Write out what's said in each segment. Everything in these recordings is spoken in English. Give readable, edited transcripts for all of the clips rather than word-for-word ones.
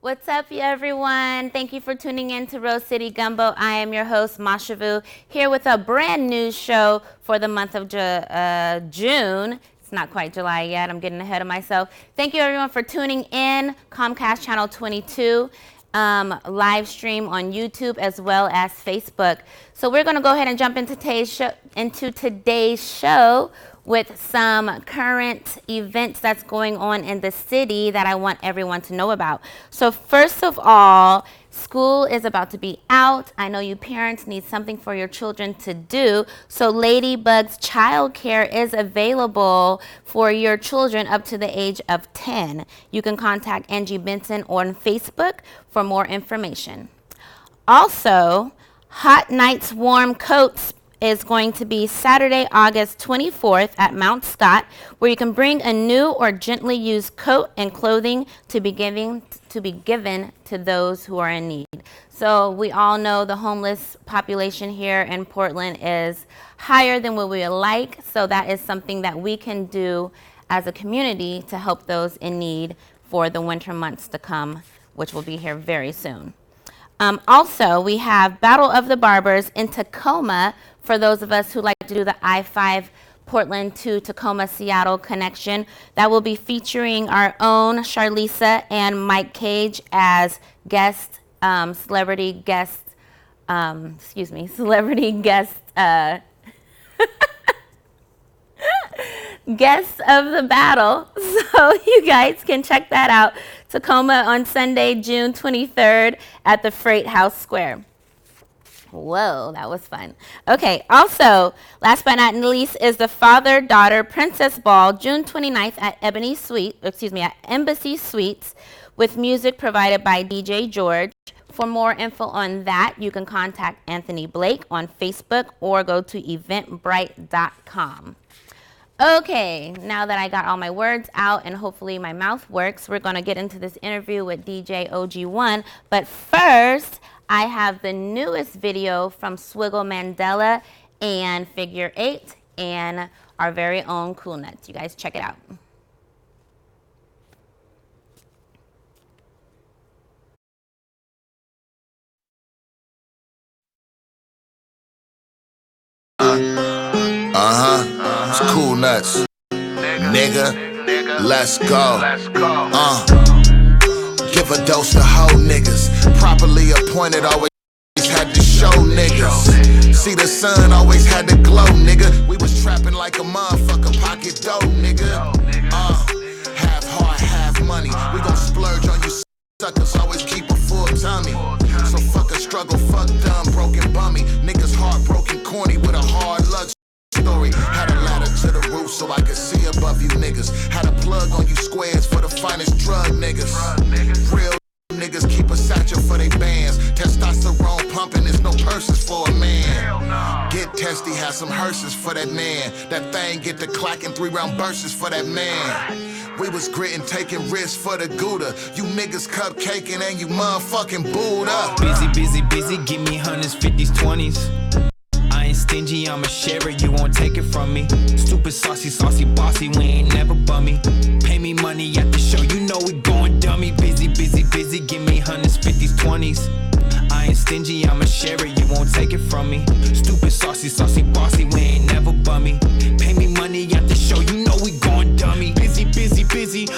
What's up, everyone? Thank you for tuning in to Rose City Gumbo. I am your host, Mashavu, here with a brand new show for the month of June. It's not quite July yet. I'm getting ahead of myself. Thank you, everyone, for tuning in. Comcast Channel 22, live stream on YouTube as well as Facebook. So we're going to go ahead and jump into today's show with some current events that's going on in the city that I want everyone to know about. So first of all, school is about to be out. I know you parents need something for your children to do. So Ladybug's childcare is available for your children up to the age of 10. You can contact Angie Benson on Facebook for more information. Also, Hot Nights Warm Coats is going to be Saturday, August 24th at Mount Scott, where you can bring a new or gently used coat and clothing to be given to those who are in need. So we all know the homeless population here in Portland is higher than what we would like. So that is something that we can do as a community to help those in need for the winter months to come, which will be here very soon. Also, we have Battle of the Barbers in Tacoma for those of us who like to do the I-5 Portland to Tacoma, Seattle connection. That will be featuring our own Charlisa and Mike Cage as guest, celebrity guest guests of the battle. So you guys can check that out. Tacoma on Sunday, June 23rd at the Freight House Square. Whoa, that was fun. Okay, also, last but not least is the Father-Daughter Princess Ball, June 29th at Embassy Suites with music provided by DJ George. For more info on that, you can contact Anthony Blake on Facebook or go to eventbrite.com. Okay, now that I got all my words out and hopefully my mouth works, we're going to get into this interview with DJ OG1. But first, I have the newest video from Swiggle Mandela and Figure 8 and our very own Cool Nuts. You guys check it out. It's Cool Nuts. Nigga, let's go. Give a dose to hoe niggas. Properly appointed, always had to show niggas. See the sun always had to glow, nigga. We was trapping like a motherfucker, pocket dough, nigga. Half heart, half money. We gon' splurge on you suckers, always keep a full tummy. So fuck a struggle, fuck dumb, broken bummy. Niggas heartbroken, corny with a hard luck story. Had a ladder to the roof so I could see above you niggas. Had a plug on you squares for the finest drug niggas. Real niggas keep a satchel for they bands. Testosterone pumping, there's no purses for a man. Get testy, have some hearses for that man. That thing get the clacking 3-round bursts for that man. We was gritting, taking risks for the Gouda. You niggas cupcaking and you motherfucking booed up. Busy, give me hundreds, 50s, 20s. I ain't stingy, I'm a sharer, you won't take it from me. Stupid, saucy, bossy, we ain't never bummy. Pay me money at the show, you know we going dummy. Busy, give me hundreds, 50s, 20s. I ain't stingy, I'm a sharer, you won't take it from me. Stupid, saucy, bossy, we ain't never bummy. Pay me money at the show, you know we going dummy. Busy,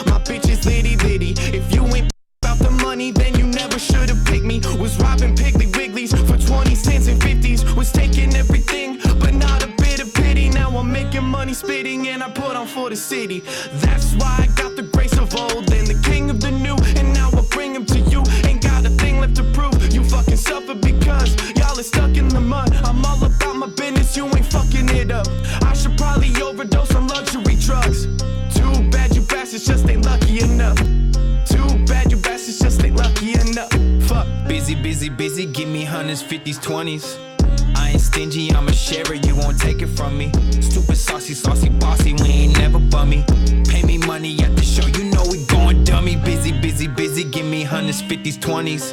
my bitch is litty. If you ain't about the money, then you never should've picked me. Was robbing Piggly Wigglies for 20s, 10s, and 50s. Was taking everything, but not a bit of pity. Now I'm making money spitting, and I put on for the city. That's why I got the grace of old and the king of the new. And now I bring him to you. Ain't got a thing left to prove. You fucking suffer because y'all is stuck in the mud. I'm all about my business, you ain't fucking it up. I should probably overdose on luxury drugs. Too bad you bastards just ain't lucky enough. Too bad you bastards just ain't lucky enough. Fuck. Busy, give me hundreds, 50s, 20s. I ain't stingy, I'm a sharer, you won't take it from me. Stupid, saucy, bossy, we ain't never bummy. Pay me money at the show, you know we going dummy. Busy, give me hundreds, 50s, 20s.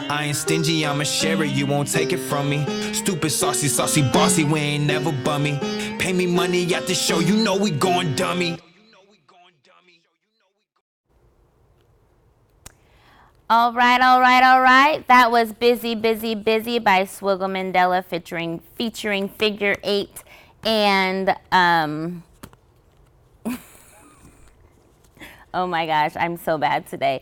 I ain't stingy, I'm a sharer, you won't take it from me. Stupid, saucy, bossy, we ain't never bummy. Pay me money at the show, you know we going dummy. All right, all right, all right. That was Busy, Busy, Busy by Swiggle Mandela featuring Figure 8 and, oh my gosh, I'm so bad today.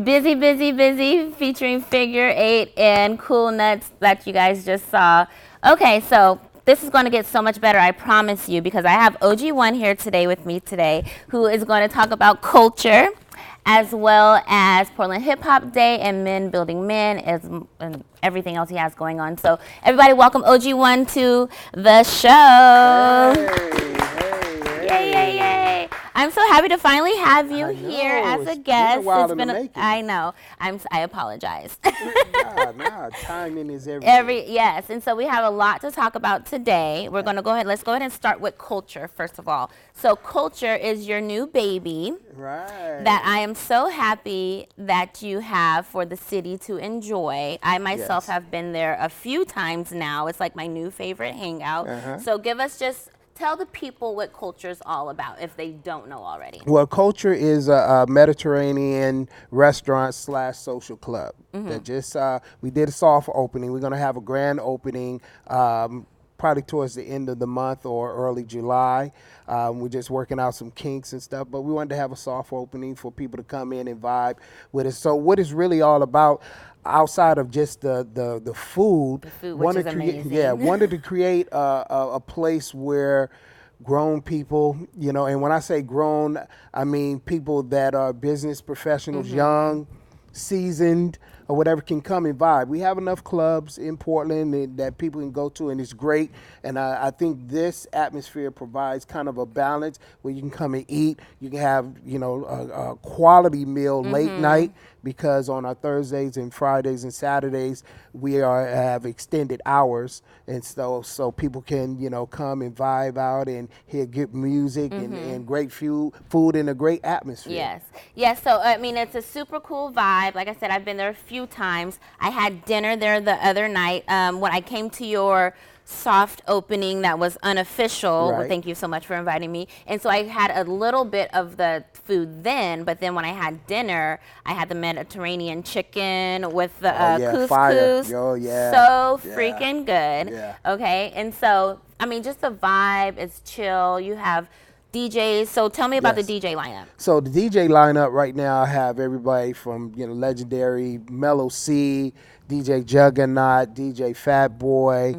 Busy, Busy, Busy featuring Figure 8 and Cool Nuts that you guys just saw. Okay, so this is going to get so much better, I promise you, because I have OG1 here today with me today who is going to talk about culture, as well as Portland Hip Hop Day and Men Building Men and everything else he has going on. So everybody welcome OG1 to the show. Yay, yay, yay. I'm so happy to finally have you here as a guest. It's been a while. I know. I apologize. Timing is everything. Yes, and so we have a lot to talk about today. We're going to let's go ahead and start with culture first of all. So culture is your new baby. Right. That I am so happy that you have for the city to enjoy. I myself have been there a few times now. It's like my new favorite hangout. So tell the people what culture is all about if they don't know already. Well, culture is a Mediterranean restaurant / social club. That we did a soft opening. We're going to have a grand opening probably towards the end of the month or early July. We're just working out some kinks and stuff, but we wanted to have a soft opening for people to come in and vibe with us. So what it's really all about, outside of just the food, which is amazing. Wanted to create a place where grown people, and when I say grown, I mean people that are business professionals, young, seasoned, or whatever, can come and vibe. We have enough clubs in Portland that people can go to, and it's great. And I think this atmosphere provides kind of a balance where you can come and eat. You can have, a quality meal late night, because on our Thursdays and Fridays and Saturdays, we have extended hours. And so people can, come and vibe out and hear good music and great food and a great atmosphere. Yes. So, I mean, it's a super cool vibe. Like I said, I've been there a few times. I had dinner there the other night when I came to your soft opening that was unofficial. Right. Well, thank you so much for inviting me. And so I had a little bit of the food then, but then when I had dinner, I had the Mediterranean chicken with the couscous. Fire. Oh, yeah. So freaking good. Yeah. Okay. And so, I mean, just the vibe is chill. You have DJs. So tell me about the DJ lineup. So the DJ lineup right now, I have everybody from, legendary Mellow C, DJ Juggernaut, DJ Fat Boy,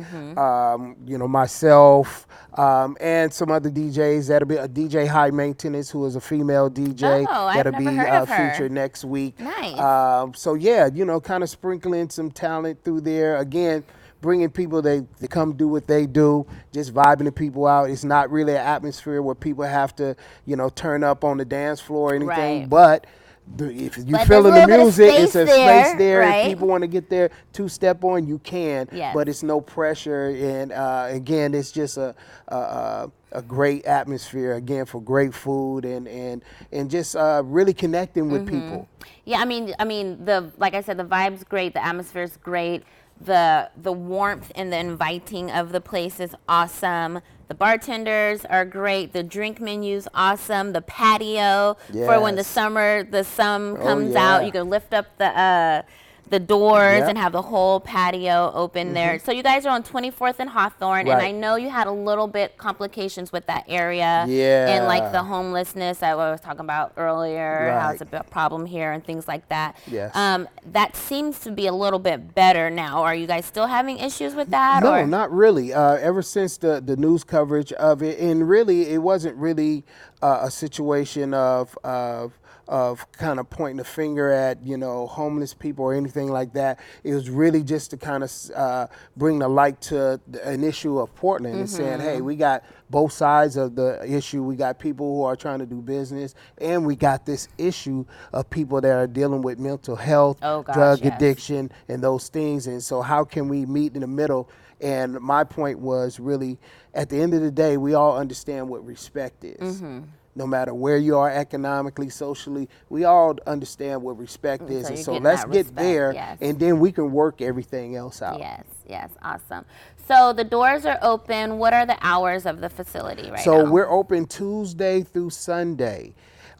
myself, and some other DJs. That'll be a DJ High Maintenance, who is a female DJ. That'll be featured next week. Nice. Kind of sprinkling some talent through there. Again, bringing people to come do what they do, just vibing the people out. It's not really an atmosphere where people have to, turn up on the dance floor or anything. Right. But if you're feeling the music, it's a space there. Right? If people want to get their two-step on, you can. Yes. But it's no pressure. And again, it's just a great atmosphere, again, for great food and just really connecting with people. Yeah, I mean, like I said, the vibe's great. The atmosphere's great. The warmth and the inviting of the place is awesome. The bartenders are great. The drink menu's awesome. The patio for when the sun comes out, you can lift up the doors and have the whole patio open there. So you guys are on 24th and Hawthorne, and I know you had a little bit complications with that area and like the homelessness that I was talking about earlier, how it's a bit problem here and things like that. Yes. That seems to be a little bit better now. Are you guys still having issues with that? No, not really. Ever since the news coverage of it, and really it wasn't really a situation of kind of pointing a finger at, homeless people or anything like that. It was really just to kind of bring the light to an issue of Portland and saying, hey, we got both sides of the issue. We got people who are trying to do business, and we got this issue of people that are dealing with mental health, drug addiction, and those things. And so how can we meet in the middle? And my point was really, at the end of the day, we all understand what respect is. No matter where you are economically, socially, we all understand what respect is. And so let's get there, and then we can work everything else out. Yes, awesome. So the doors are open. What are the hours of the facility right now? So we're open Tuesday through Sunday.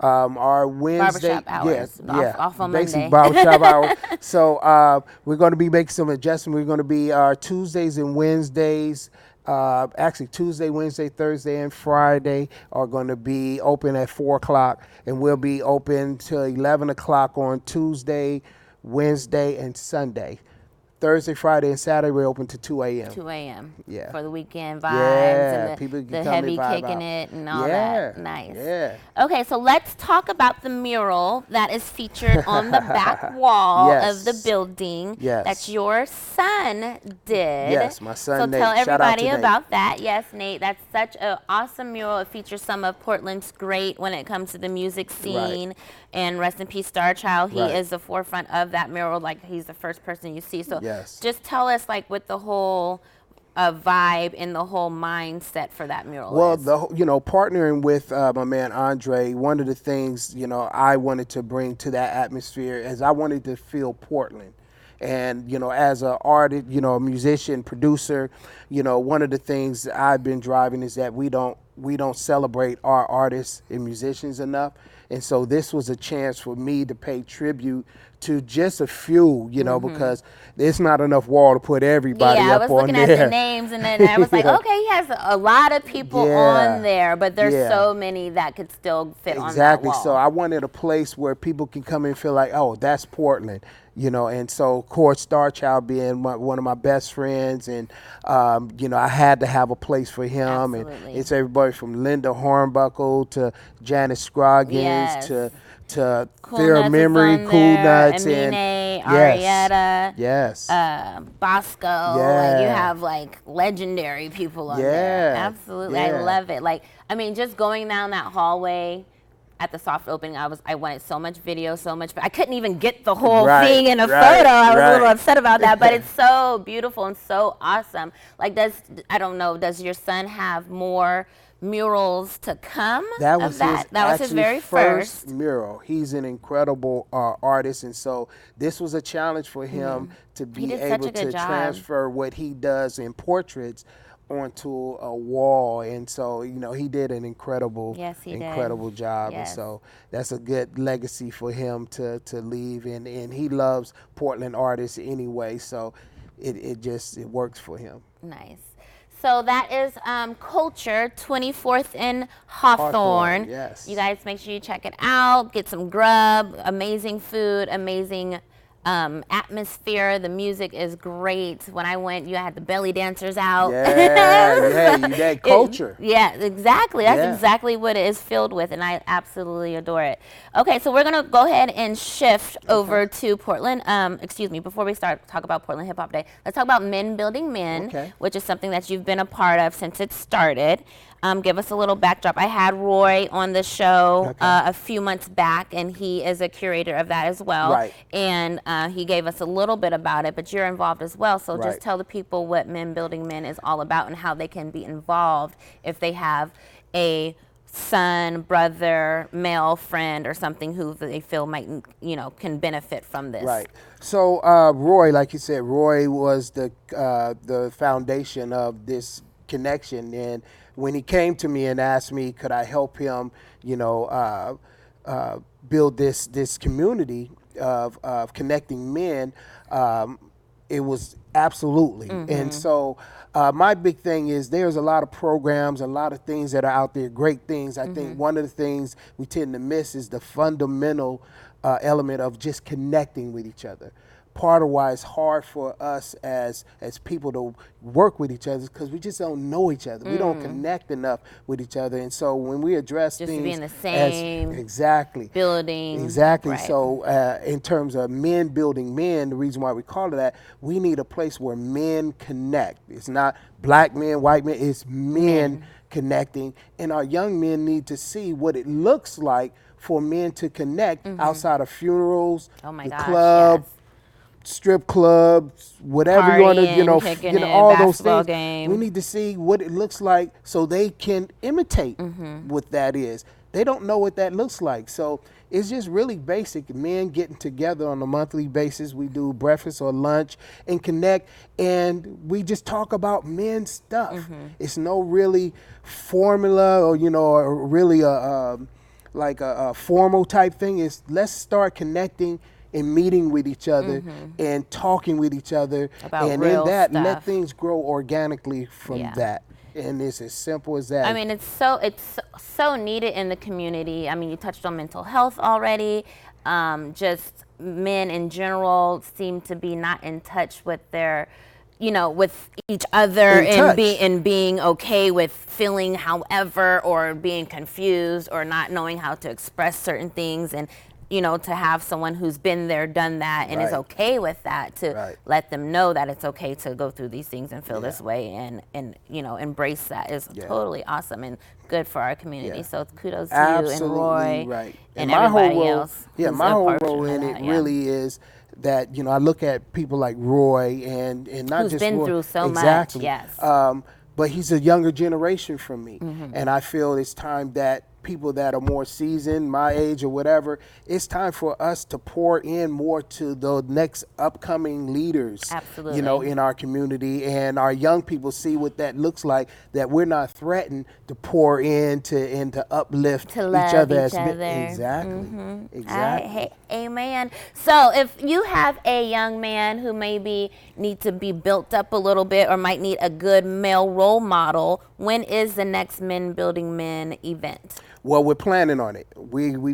Our Wednesday, Barbershop hours, off on basically Monday. barbershop hours. So we're going to be making some adjustments. We're going to be Tuesdays and Wednesdays. Actually, Tuesday, Wednesday, Thursday, and Friday are going to be open at 4 o'clock, and we'll be open till 11 o'clock on Tuesday, Wednesday, and Sunday. Thursday, Friday, and Saturday we're open to 2 a.m. 2 a.m. Yeah. For the weekend vibes Yeah, and people can the come heavy and vibe kicking out. it and all Yeah, that. Nice. yeah. Okay, so let's talk about the mural that is featured on the back wall of the Yes. building Yes. that your son did. Yes, my son So Nate. tell Shout out to everybody Nate. about that. Yes, Nate, that's such an awesome mural. It features some of Portland's great when it comes to the music scene. And rest in peace, Star Child. He Right. is the forefront of that mural. Like, he's the first person you see. So Yes. just tell us, like, with the whole vibe and the whole mindset for that mural Well, is. partnering with my man Andre, one of the things I wanted to bring to that atmosphere is I wanted to feel Portland. And as an artist, a musician, producer, one of the things I've been driving is that we don't celebrate our artists and musicians enough. And so this was a chance for me to pay tribute to just a few, because there's not enough wall to put everybody Yeah, I up was on looking there. at the names, and then I was like, Yeah. okay, he has a lot of people Yeah. on there, but there's Yeah. so many that could still fit on that Exactly. wall. So I wanted a place where people can come and feel like, oh, that's Portland, And so, of course, Star Child being one of my best friends, and I had to have a place for him. Absolutely. And it's everybody from Linda Hornbuckle to Janice Scroggins Yes. to Cool Theory Nuts Memory, is on Cool there, Nuts, Amine, and Arietta, yes, Bosco. Yeah. Like, you have like legendary people on there. Yeah. Absolutely, Yeah. I love it. Like, I mean, just going down that hallway at the soft opening, I wanted so much video, so much. I couldn't even get the whole Right, thing in a right, photo. I was a little right. upset about that, but it's so beautiful and so awesome. Like, does your son have more murals to come? That was of that was his very first. mural. He's an incredible artist, and so this was a challenge for him to be did such able a good to job. transfer what he does in portraits onto a wall. And so he did an incredible job. Yes. And so that's a good legacy for him to leave, and he loves Portland artists anyway, so it works for him. Nice. So that is Culture, 24th in Hawthorne. Yes. You guys make sure you check it out. Get some grub, amazing food, amazing atmosphere. The music is great. When I went, you had the belly dancers out. Yeah, you had culture. Yeah, exactly. That's Yeah. exactly what it is filled with, and I absolutely adore it. Okay, so we're going to go ahead and shift over to Portland. Excuse me, before we start talk about Portland Hip Hop Day, let's talk about Men Building Men, Okay. which is something that you've been a part of since it started. Give us a little backdrop. I had Roy on the show a few months back, and he is a curator of that as well. Right. And he gave us a little bit about it, but you're involved as well. So Right. just tell the people what Men Building Men is all about and how they can be involved if they have a son, brother, male friend, or something who they feel might, can benefit from this. Right. So Roy, like you said, Roy was the foundation of this connection, and when he came to me and asked me, could I help him, build this community of connecting men, it was absolutely. And so my big thing is there's a lot of programs, a lot of things that are out there, great things. I think one of the things we tend to miss is the fundamental element of just connecting with each other. Part of why it's hard for us as people to work with each other is because we just don't know each other. We don't connect enough with each other. And so when we address Just to things be in the same exactly. building. Exactly. Right. So in terms of men building men, the reason why we call it that, we need a place where men connect. It's not black men, white men, it's men connecting. And our young men need to see what it looks like for men to connect outside of funerals, Oh my the gosh, club, yes. strip clubs, whatever you want to, Partying, kicking it, all those basketball things. game. We need to see what it looks like so they can imitate what that is. They don't know what that looks like. So it's just really basic. Men getting together on a monthly basis. We do breakfast or lunch and connect, and we just talk about men stuff. It's no really formula or, or really a formal type thing. Is let's start connecting and meeting with each other and talking with each other, About and real in that let stuff. things grow organically from Yeah. that. And it's as simple as that. I mean, it's so needed in the community. I mean, you touched on mental health already. Just men in general seem to be not in touch with their, with each other, In and touch. being okay with feeling however, or being confused, or not knowing how to express certain things, and to have someone who's been there, done that, and is Right. okay with that, to Right. let them know that it's okay to go through these things and feel Yeah. this way, and embrace that is Yeah. totally awesome and good for our community. Yeah. So kudos to you and Absolutely Roy right. and my whole everybody role, else yeah, who's my a whole portion role of in that, it yeah. really is that I look at people like Roy and not Who's just been Roy, through so much, exactly. yes. But he's a younger generation from me, Mm-hmm. and I feel it's time that people that are more seasoned, my age or whatever, it's time for us to pour in more to the next upcoming leaders, Absolutely. in our community, and our young people see what that looks like. That we're not threatened to pour into and to uplift To each love other each other. exactly, exactly. Amen. So if you have a young man who maybe needs to be built up a little bit, or might need a good male role model, when is the next Men Building Men event? Well, we're planning on it. We we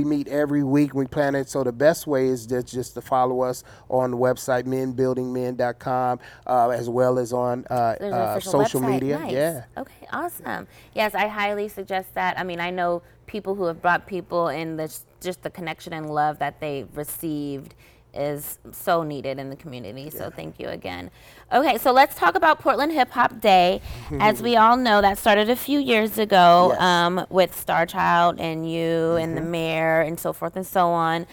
meet every week. We plan it. So the best way is just to follow us on the website menbuildingmen.com, as well as on There's an official social website. media. Nice. Yeah. Okay, awesome. Yes, I highly suggest that. I mean, I know people who have brought people, and just the connection and love that they've received is so needed in the community. So thank you again. Okay, so let's talk about Portland Hip Hop Day. As we all know, that started a few years ago, Yes. with Star Child and you and the mayor and so forth and so on.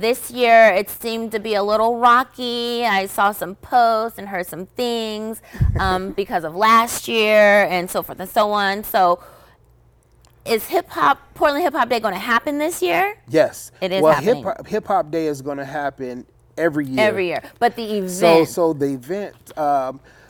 This year, it seemed to be a little rocky. I saw some posts and heard some things because of last year and so forth and so on. So, is Portland Hip Hop Day going to happen this year? Yes. It is well, happening. Hip Hop Day is going to happen every year. Every year. But the event. So the event,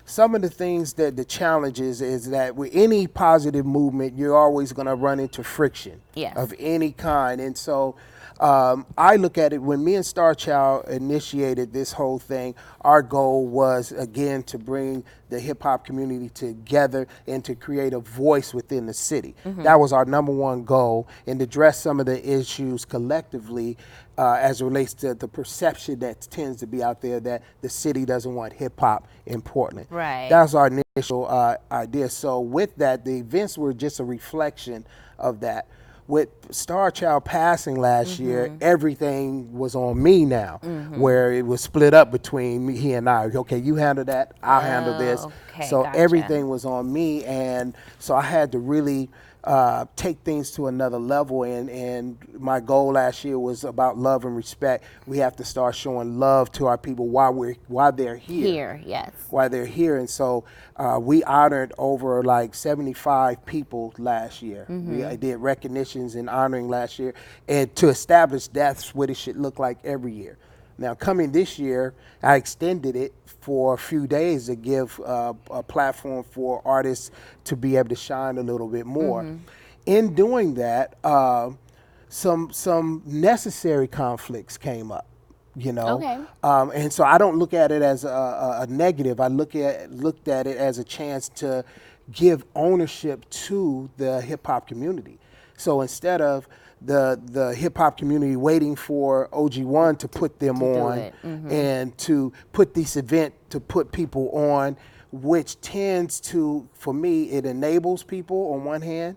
some of the things that the challenges is that with any positive movement, you're always going to run into friction Yes. of any kind. And so I look at it, when me and Star Child initiated this whole thing, our goal was, again, to bring the hip hop community together and to create a voice within the city. That was our number one goal, and to address some of the issues collectively as it relates to the perception that tends to be out there that the city doesn't want hip hop in Portland. Right. That was our initial idea. So with that, the events were just a reflection of that. With Star Child passing last year, everything was on me now, where it was split up between he and I. Okay, you handle that, I'll handle this. okay, So gotcha. everything was on me, and so I had to really take things to another level. And my goal last year was about love and respect. We have to start showing love to our people while they're Here, yes. while they're here. And so we honored over like 75 people last year. We did recognitions and honoring last year, and to establish that's what it should look like every year. Now, coming this year, I extended it for a few days to give a platform for artists to be able to shine a little bit more. In doing that, some necessary conflicts came up. Okay. And so I don't look at it as a negative. I looked at it as a chance to give ownership to the hip hop community. So instead of the hip hop community waiting for OG1 to put them do on it. and to put this event to put people on, which tends to, for me, it enables people on one hand,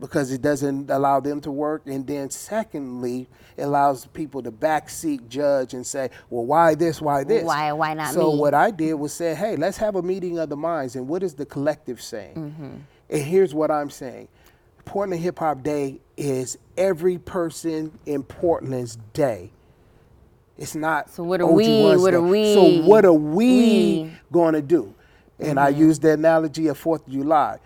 because it doesn't allow them to work. And then secondly, it allows people to backseat judge and say, well, why this, why this? Why not So me? what I did was say, hey, let's have a meeting of the minds. And what is the collective saying? And here's what I'm saying. Portland Hip Hop Day is every person in Portland's day. It's not So what are OG1's we- what day. are we- So what are we we- going to do? And I use the analogy of 4th of July.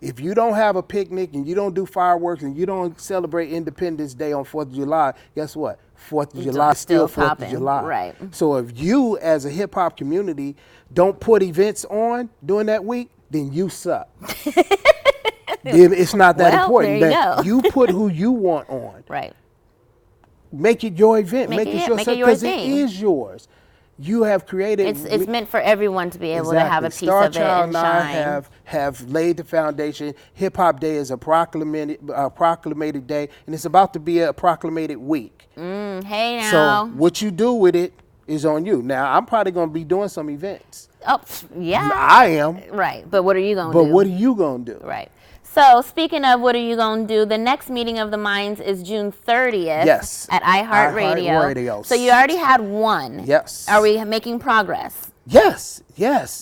If you don't have a picnic and you don't do fireworks and you don't celebrate Independence Day on 4th of July, guess what? 4th of July is still 4th popping, of July. right. So if you as a hip hop community don't put events on during that week, then you suck. then it's not that Well, important. there you That go. you put who you want on. Right. Make it your event. Make it your because it thing. is yours. You have created. It's meant for everyone to be able to have a piece Star of it Child and and I shine. have laid the foundation. Hip Hop Day is a proclamated day, and it's about to be a proclamated week. Hey So now. what you do with it is on you. Now I'm probably going to be doing some events. Oh, yeah. I am. Right. But what are you going to But do? what are you going to do? Right. So speaking of what are you going to do, the next meeting of the minds is June 30th Yes. at iHeartRadio. iHeartRadio. So you already had one. Yes. Are we making progress? Yes.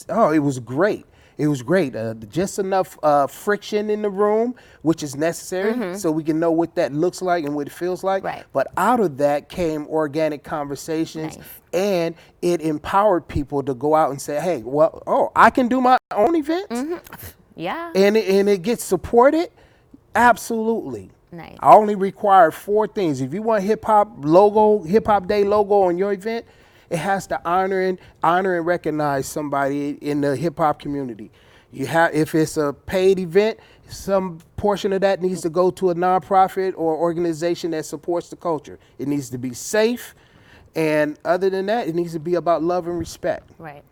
Oh, it was great. It was great. Just enough friction in the room, which is necessary, so we can know what that looks like and what it feels like. Right. But out of that came organic conversations, Nice. and it empowered people to go out and say, "Hey, I can do my own events." Yeah. And it gets supported. Absolutely. Nice. I only require 4 things. If you want hip hop day logo on your event, it has to honor and recognize somebody in the hip hop community. If it's a paid event, some portion of that needs to go to a nonprofit or organization that supports the culture. It needs to be safe, and other than that, it needs to be about love and respect. Right.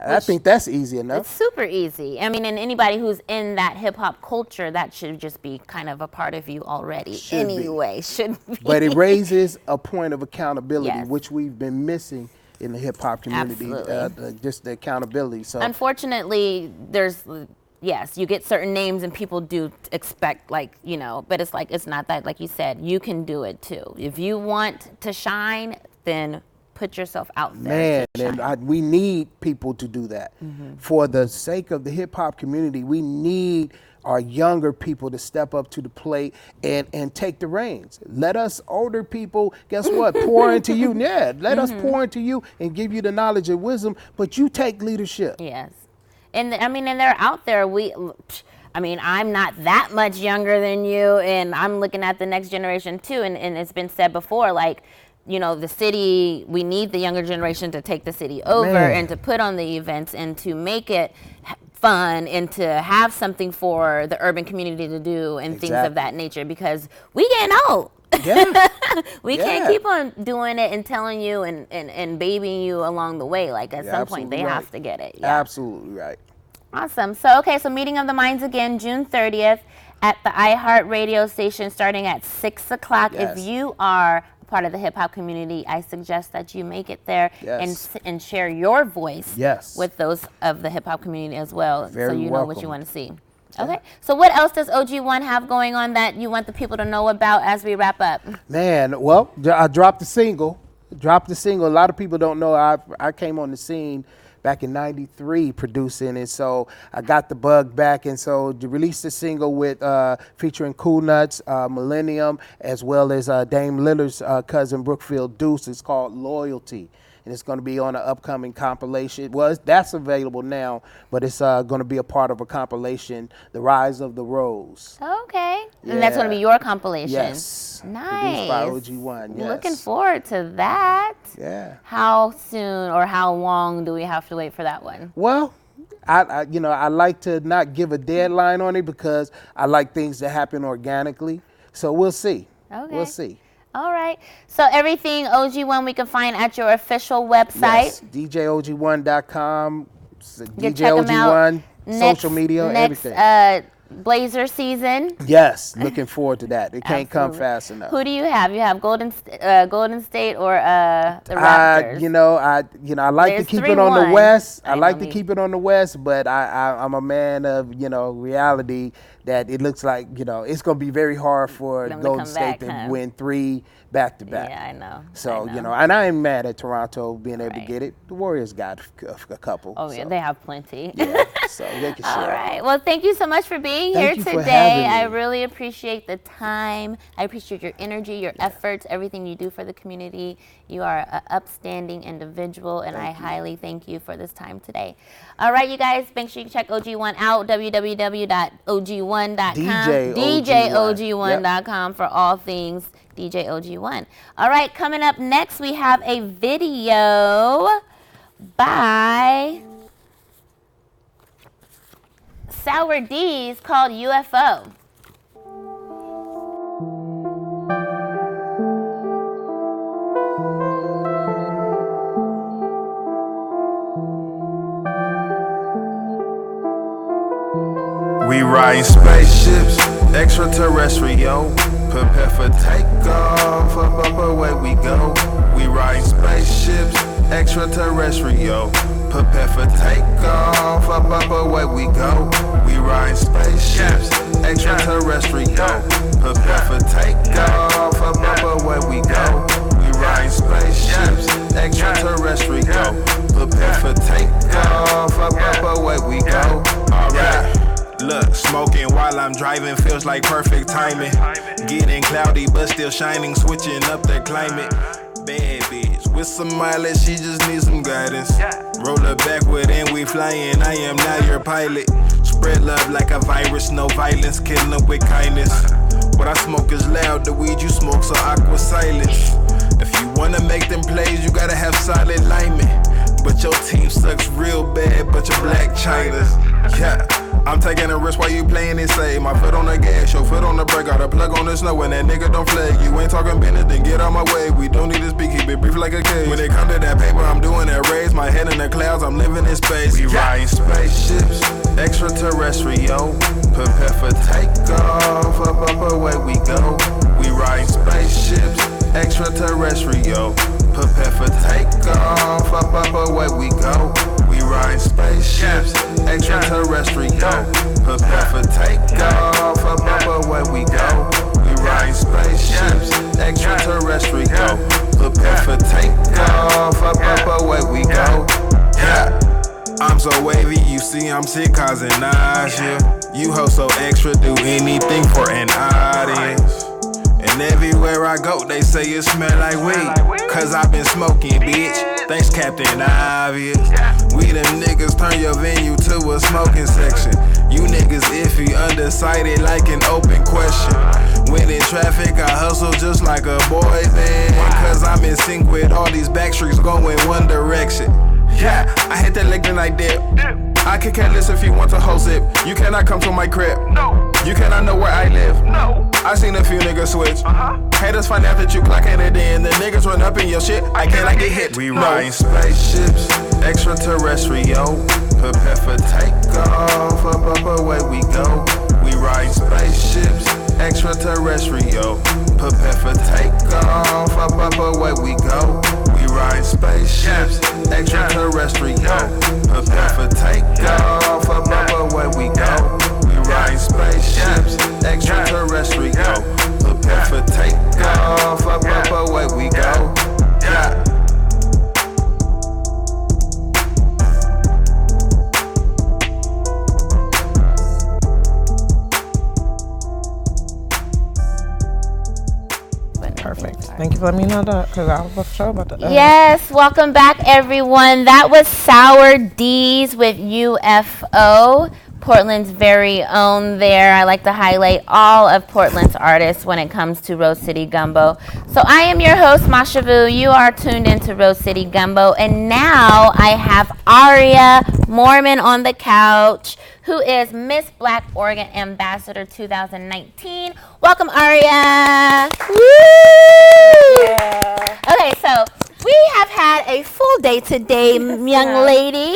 I think that's easy enough. It's super easy. I mean, and anybody who's in that hip hop culture, that should just be kind of a part of you already. Should be. Anyway, should be. But it raises a point of accountability, Yes. which we've been missing in the hip hop community. Absolutely. Just the accountability. So Unfortunately, yes, you get certain names and people do expect but it's like, it's not that, like you said, you can do it too. If you want to shine, then put yourself out there. Man, and we need people to do that. For the sake of the hip hop community, we need our younger people to step up to the plate and take the reins. Let us older people, guess what, pour into you. Yeah, let us pour into you and give you the knowledge and wisdom, but you take leadership. Yes. And and they're out there. I'm not that much younger than you, and I'm looking at the next generation too. And it's been said before, the city, we need the younger generation to take the city over and to put on the events and to make it fun and to have something for the urban community to do and things of that nature, because we getting old. Yeah. We can't keep on doing it and telling you and babying you along the way. Like at some point they have to get it. Yeah. Absolutely right. Awesome. So meeting of the minds again, June 30th at the iHeart radio station starting at 6 o'clock. Yes. If you are part of the hip hop community, I suggest that you make it there and share your voice with those of the hip hop community as well, so you know what you want to see. Okay. So what else does OG1 have going on that you want the people to know about as we wrap up? Man, well, I dropped the single. A lot of people don't know I came on the scene back in '93 producing, and so I got the bug back, and so to release the single with featuring Cool Nuts, Millennium, as well as Dame Lillard's cousin Brookfield Deuce. It's called Loyalty, and it's going to be on an upcoming compilation. Well, that's available now, but it's going to be a part of a compilation, The Rise of the Rose. Okay. And that's going to be your compilation. Yes. Nice. Produced by OG1. Yes. Looking forward to that. Yeah. How soon or how long do we have to wait for that one? Well, I like to not give a deadline on it because I like things to happen organically. So we'll see. Okay. We'll see. All right. So everything OG1 we can find at your official website. Yes, DJOG1.com, You check 'em out. DJOG1, social media, everything. Blazer season. Yes, looking forward to that. It can't come Absolutely. fast enough. Who do you have? You have Golden State or the Raptors? I like There's to keep it on 3-1. the West. I I like know to me. keep it on the West, but I'm a man of reality. That it looks like it's going to be very hard for Them to Golden come State back, to huh? win 3 back-to-back. Yeah, I know. So I know. and I ain't mad at Toronto being able to Right. get it. The Warriors got a couple. Oh yeah, so, they have plenty. yeah, so they can All share. right. Well, thank you so much for being Thank here you for today. having me. I really appreciate the time. I appreciate your energy, your efforts, everything you do for the community. You are an upstanding individual, and I highly thank you for this time today. All right, you guys, make sure you check OG1 out, www.og1.com, DJOG1.com for all things DJ OG1. All right, coming up next, we have a video by Sour D's called UFO. We riding spaceships, extraterrestrial. Prepare for takeoff, up away we go. We riding spaceships, extraterrestrial. Prepare for takeoff, up away we go. We riding spaceships, extraterrestrial. Prepare for takeoff, up away we go. We riding spaceships, extraterrestrial. Prepare for takeoff, up away we go. Alright. Look, smoking while I'm driving feels like perfect timing. Getting cloudy but still shining, switching up the climate. Bad bitch with some mileage, she just needs some guidance. Roll her backward and we flying, I am now your pilot. Spread love like a virus, no violence, killing them with kindness. What I smoke is loud, the weed you smoke so aqua silence. If you wanna make them plays, you gotta have solid alignment. But your team sucks real bad, but your black Chinas. Yeah, I'm taking a risk while you playing it safe. My foot on the gas, your foot on the brake. Got a plug on the snow and that nigga don't flag. You ain't talking business, then get out my way. We don't need to speak, keep it brief like a cage. When it come to that paper, I'm doing that raise. My head in the clouds, I'm living in space. We riding spaceships, extraterrestrial. Prepare for takeoff, up away we go. We riding spaceships, extraterrestrial. Prepare for takeoff, up away we go. We riding spaceships, extraterrestrial. Prepare for takeoff, up away we go. We riding spaceships, extraterrestrial. Prepare for takeoff, up away we go. Yeah. I'm so wavy, you see I'm sick, causing nausea. You hoes so extra, do anything for an audience. And everywhere I go, they say it smell like weed. Cause I've been smoking, bitch. Thanks, Captain Obvious. We them niggas turn your venue to a smoking section. You niggas iffy, undecided like an open question. When in traffic, I hustle just like a boy band. Cause I'm in sync with all these back streets going one direction. Yeah, I hit that leg then I dip. I can careless if you want to host it. You cannot come to my crib. No. You cannot know where I live. No. I seen a few niggas switch. Haters find out that you clocking it in. The niggas run up in your shit. I cannot get hit. We riding spaceships, extraterrestrial. Prepare for takeoff, up away we go. We riding spaceships, extraterrestrial. Prepare for takeoff, up away we go. We riding spaceships, extraterrestrial. Prepare for takeoff, up away we go. We riding spaceships, extraterrestrial. Prepare for takeoff, up away we go. Yeah. Perfect. Thank you for letting me know that, because I was sure about that. Yes, welcome back, everyone. That was Sour D's with UFO, Portland's very own there. I like to highlight all of Portland's artists when it comes to Rose City Gumbo. So I am your host, Masha Vu. You are tuned into Rose City Gumbo. And now I have Aria Mormon on the couch, who is Miss Black Oregon Ambassador 2019. Welcome, Aria. Woo! Yeah. Okay, so we have had a full day today, young lady.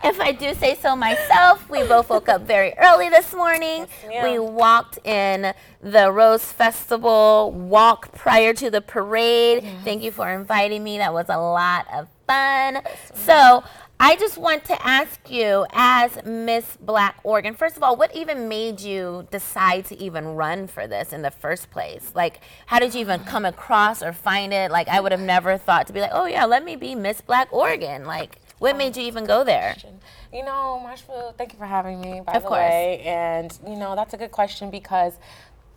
If I do say so myself, we both woke up very early this morning. We walked in the Rose Festival walk prior to the parade. Thank you for inviting me. That was a lot of fun. So I just want to ask you, as Miss Black Oregon, first of all, what even made you decide to even run for this in the first place? Like, how did you even come across or find it? Like, I would have never thought to be like, oh yeah, let me be Miss Black Oregon. Like, what made you even go there? You know, Marshall, thank you for having me, by Of the course. way. And, you know, that's a good question because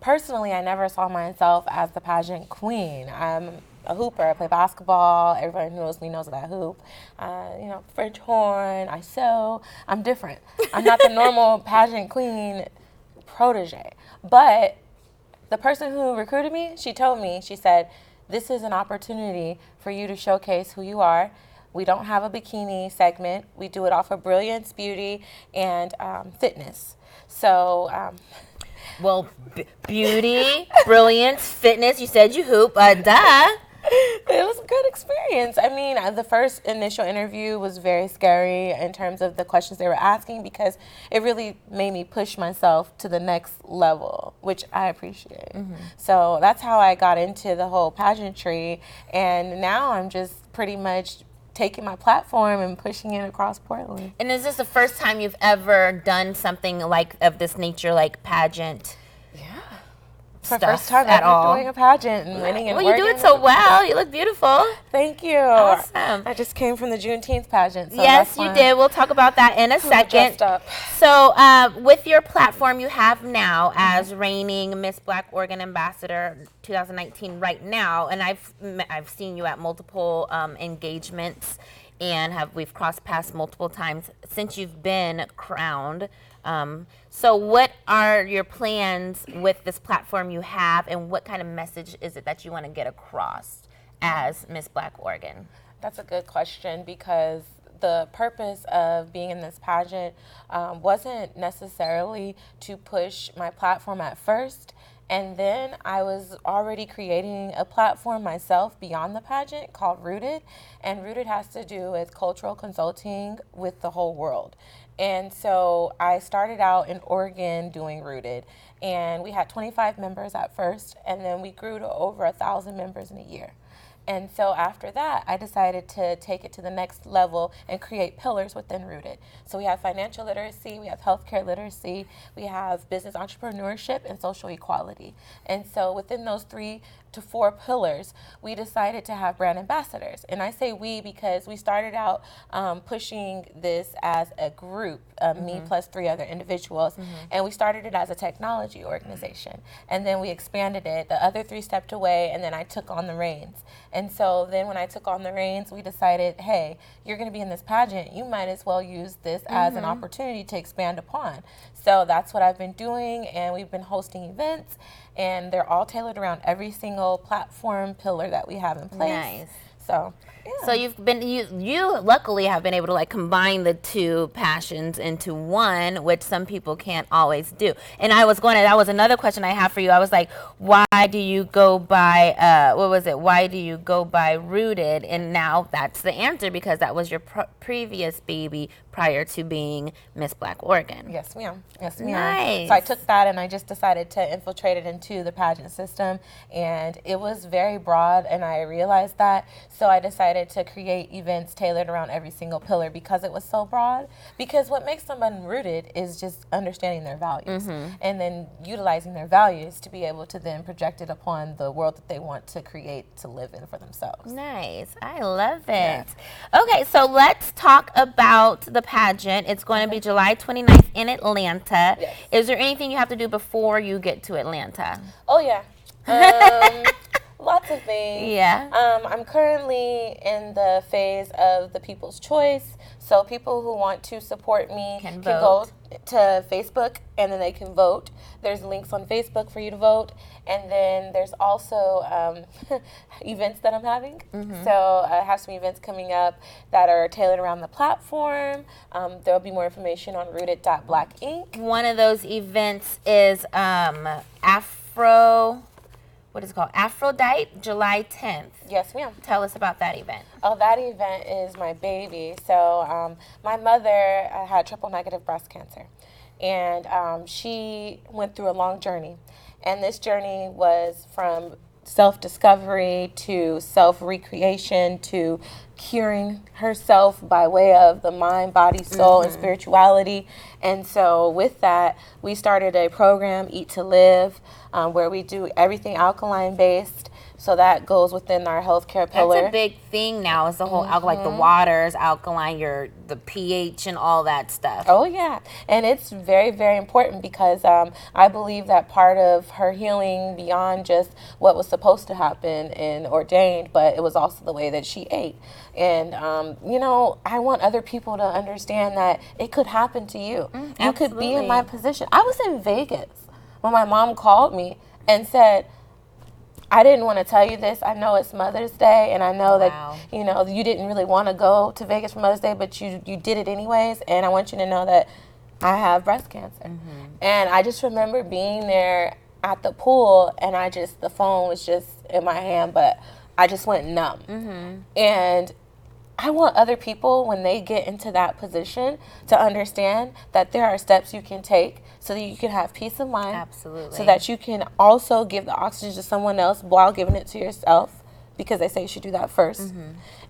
personally, I never saw myself as the pageant queen. I'm a hooper. I play basketball. Everybody who knows me knows that I hoop. You know, French horn. I sew. I'm different. I'm not the normal pageant queen protege. But the person who recruited me, she told me, she said, this is an opportunity for you to showcase who you are. We don't have a bikini segment. We do it off of brilliance, beauty, and fitness. So, Well, beauty, brilliance, fitness. You said you hoop. Duh. it was a good experience. I mean, the first initial interview was very scary in terms of the questions they were asking because it really made me push myself to the next level, which I appreciate. So that's how I got into the whole pageantry. And now I'm just pretty much taking my platform and pushing it across Portland. And is this the first time you've ever done something like of this nature, like pageant? It's my Stuff first time at ever all. doing a pageant and winning and Well, you do working. it so well. You look beautiful. Thank you. Awesome. I just came from the Juneteenth pageant. So Yes, that's you why did. We'll talk about that in a second. dressed up. So, with your platform you have now as reigning Miss Black Oregon Ambassador 2019 right now, and I've seen you at multiple engagements, and we've crossed paths multiple times since you've been crowned. So what are your plans with this platform you have, and what kind of message is it that you want to get across as Miss Black Oregon? That's a good question because the purpose of being in this pageant wasn't necessarily to push my platform at first. And then I was already creating a platform myself beyond the pageant called Rooted. And Rooted has to do with cultural consulting with the whole world. And so I started out in Oregon doing Rooted. And we had 25 members at first, and then we grew to over 1,000 members in a year. And so after that, I decided to take it to the next level and create pillars within Rooted. So we have financial literacy, we have healthcare literacy, we have business entrepreneurship, and social equality. And so within those 3 to 4 pillars, we decided to have brand ambassadors. And I say we because we started out pushing this as a group, me plus 3 other individuals, and we started it as a technology organization. And then we expanded it. The other 3 stepped away, and then I took on the reins. And so then when I took on the reins, we decided, hey, you're going to be in this pageant. You might as well use this as an opportunity to expand upon. So that's what I've been doing, and we've been hosting events, and they're all tailored around every single platform pillar that we have in place. Nice. So, yeah. So you luckily have been able to like combine the 2 passions into one, which some people can't always do. And that was another question I have for you. I was like, why do you go by why do you go by Rooted? And now that's the answer, because that was your previous baby prior to being Miss Black Oregon. Yes, ma'am. Yes, ma'am. Nice. So I took that and I just decided to infiltrate it into the pageant system, and it was very broad, and I realized that. So I decided to create events tailored around every single pillar because it was so broad. Because what makes someone rooted is just understanding their values and then utilizing their values to be able to then project it upon the world that they want to create to live in for themselves. Nice. I love it. Okay, so let's talk about the pageant. It's going to be July 29th in Atlanta. Yes. Is there anything you have to do before you get to Atlanta? Oh, yeah. Lots of things. Yeah. I'm currently in the phase of the People's Choice. So people who want to support me Can go vote. to Facebook, and then they can vote. There's links on Facebook for you to vote. And then there's also events that I'm having. So I have some events coming up that are tailored around the platform. There will be more information on rooted.black Inc. One of those events is what is it called? Aphrodite, July 10th. Yes, ma'am. Tell us about that event. Oh, that event is my baby. So my mother had triple negative breast cancer, and she went through a long journey. And this journey was from self-discovery to self-recreation to curing herself by way of the mind, body, soul, and spirituality. And so with that, we started a program, Eat to Live, where we do everything alkaline based. So that goes within our healthcare pillar. That's a big thing now, is the whole like the waters, alkaline, the pH and all that stuff. Oh, yeah. And it's very, very important because I believe that part of her healing beyond just what was supposed to happen and ordained, but it was also the way that she ate. And, I want other people to understand that it could happen to you. You could be in my position. I was in Vegas when my mom called me and said, I didn't want to tell you this. I know it's Mother's Day, and I know Wow. that, you know, you didn't really want to go to Vegas for Mother's Day, but you did it anyways. And I want you to know that I have breast cancer. And I just remember being there at the pool, and the phone was just in my hand, but I just went numb. And I want other people, when they get into that position, to understand that there are steps you can take so that you can have peace of mind. Absolutely. So that you can also give the oxygen to someone else while giving it to yourself, because they say you should do that first.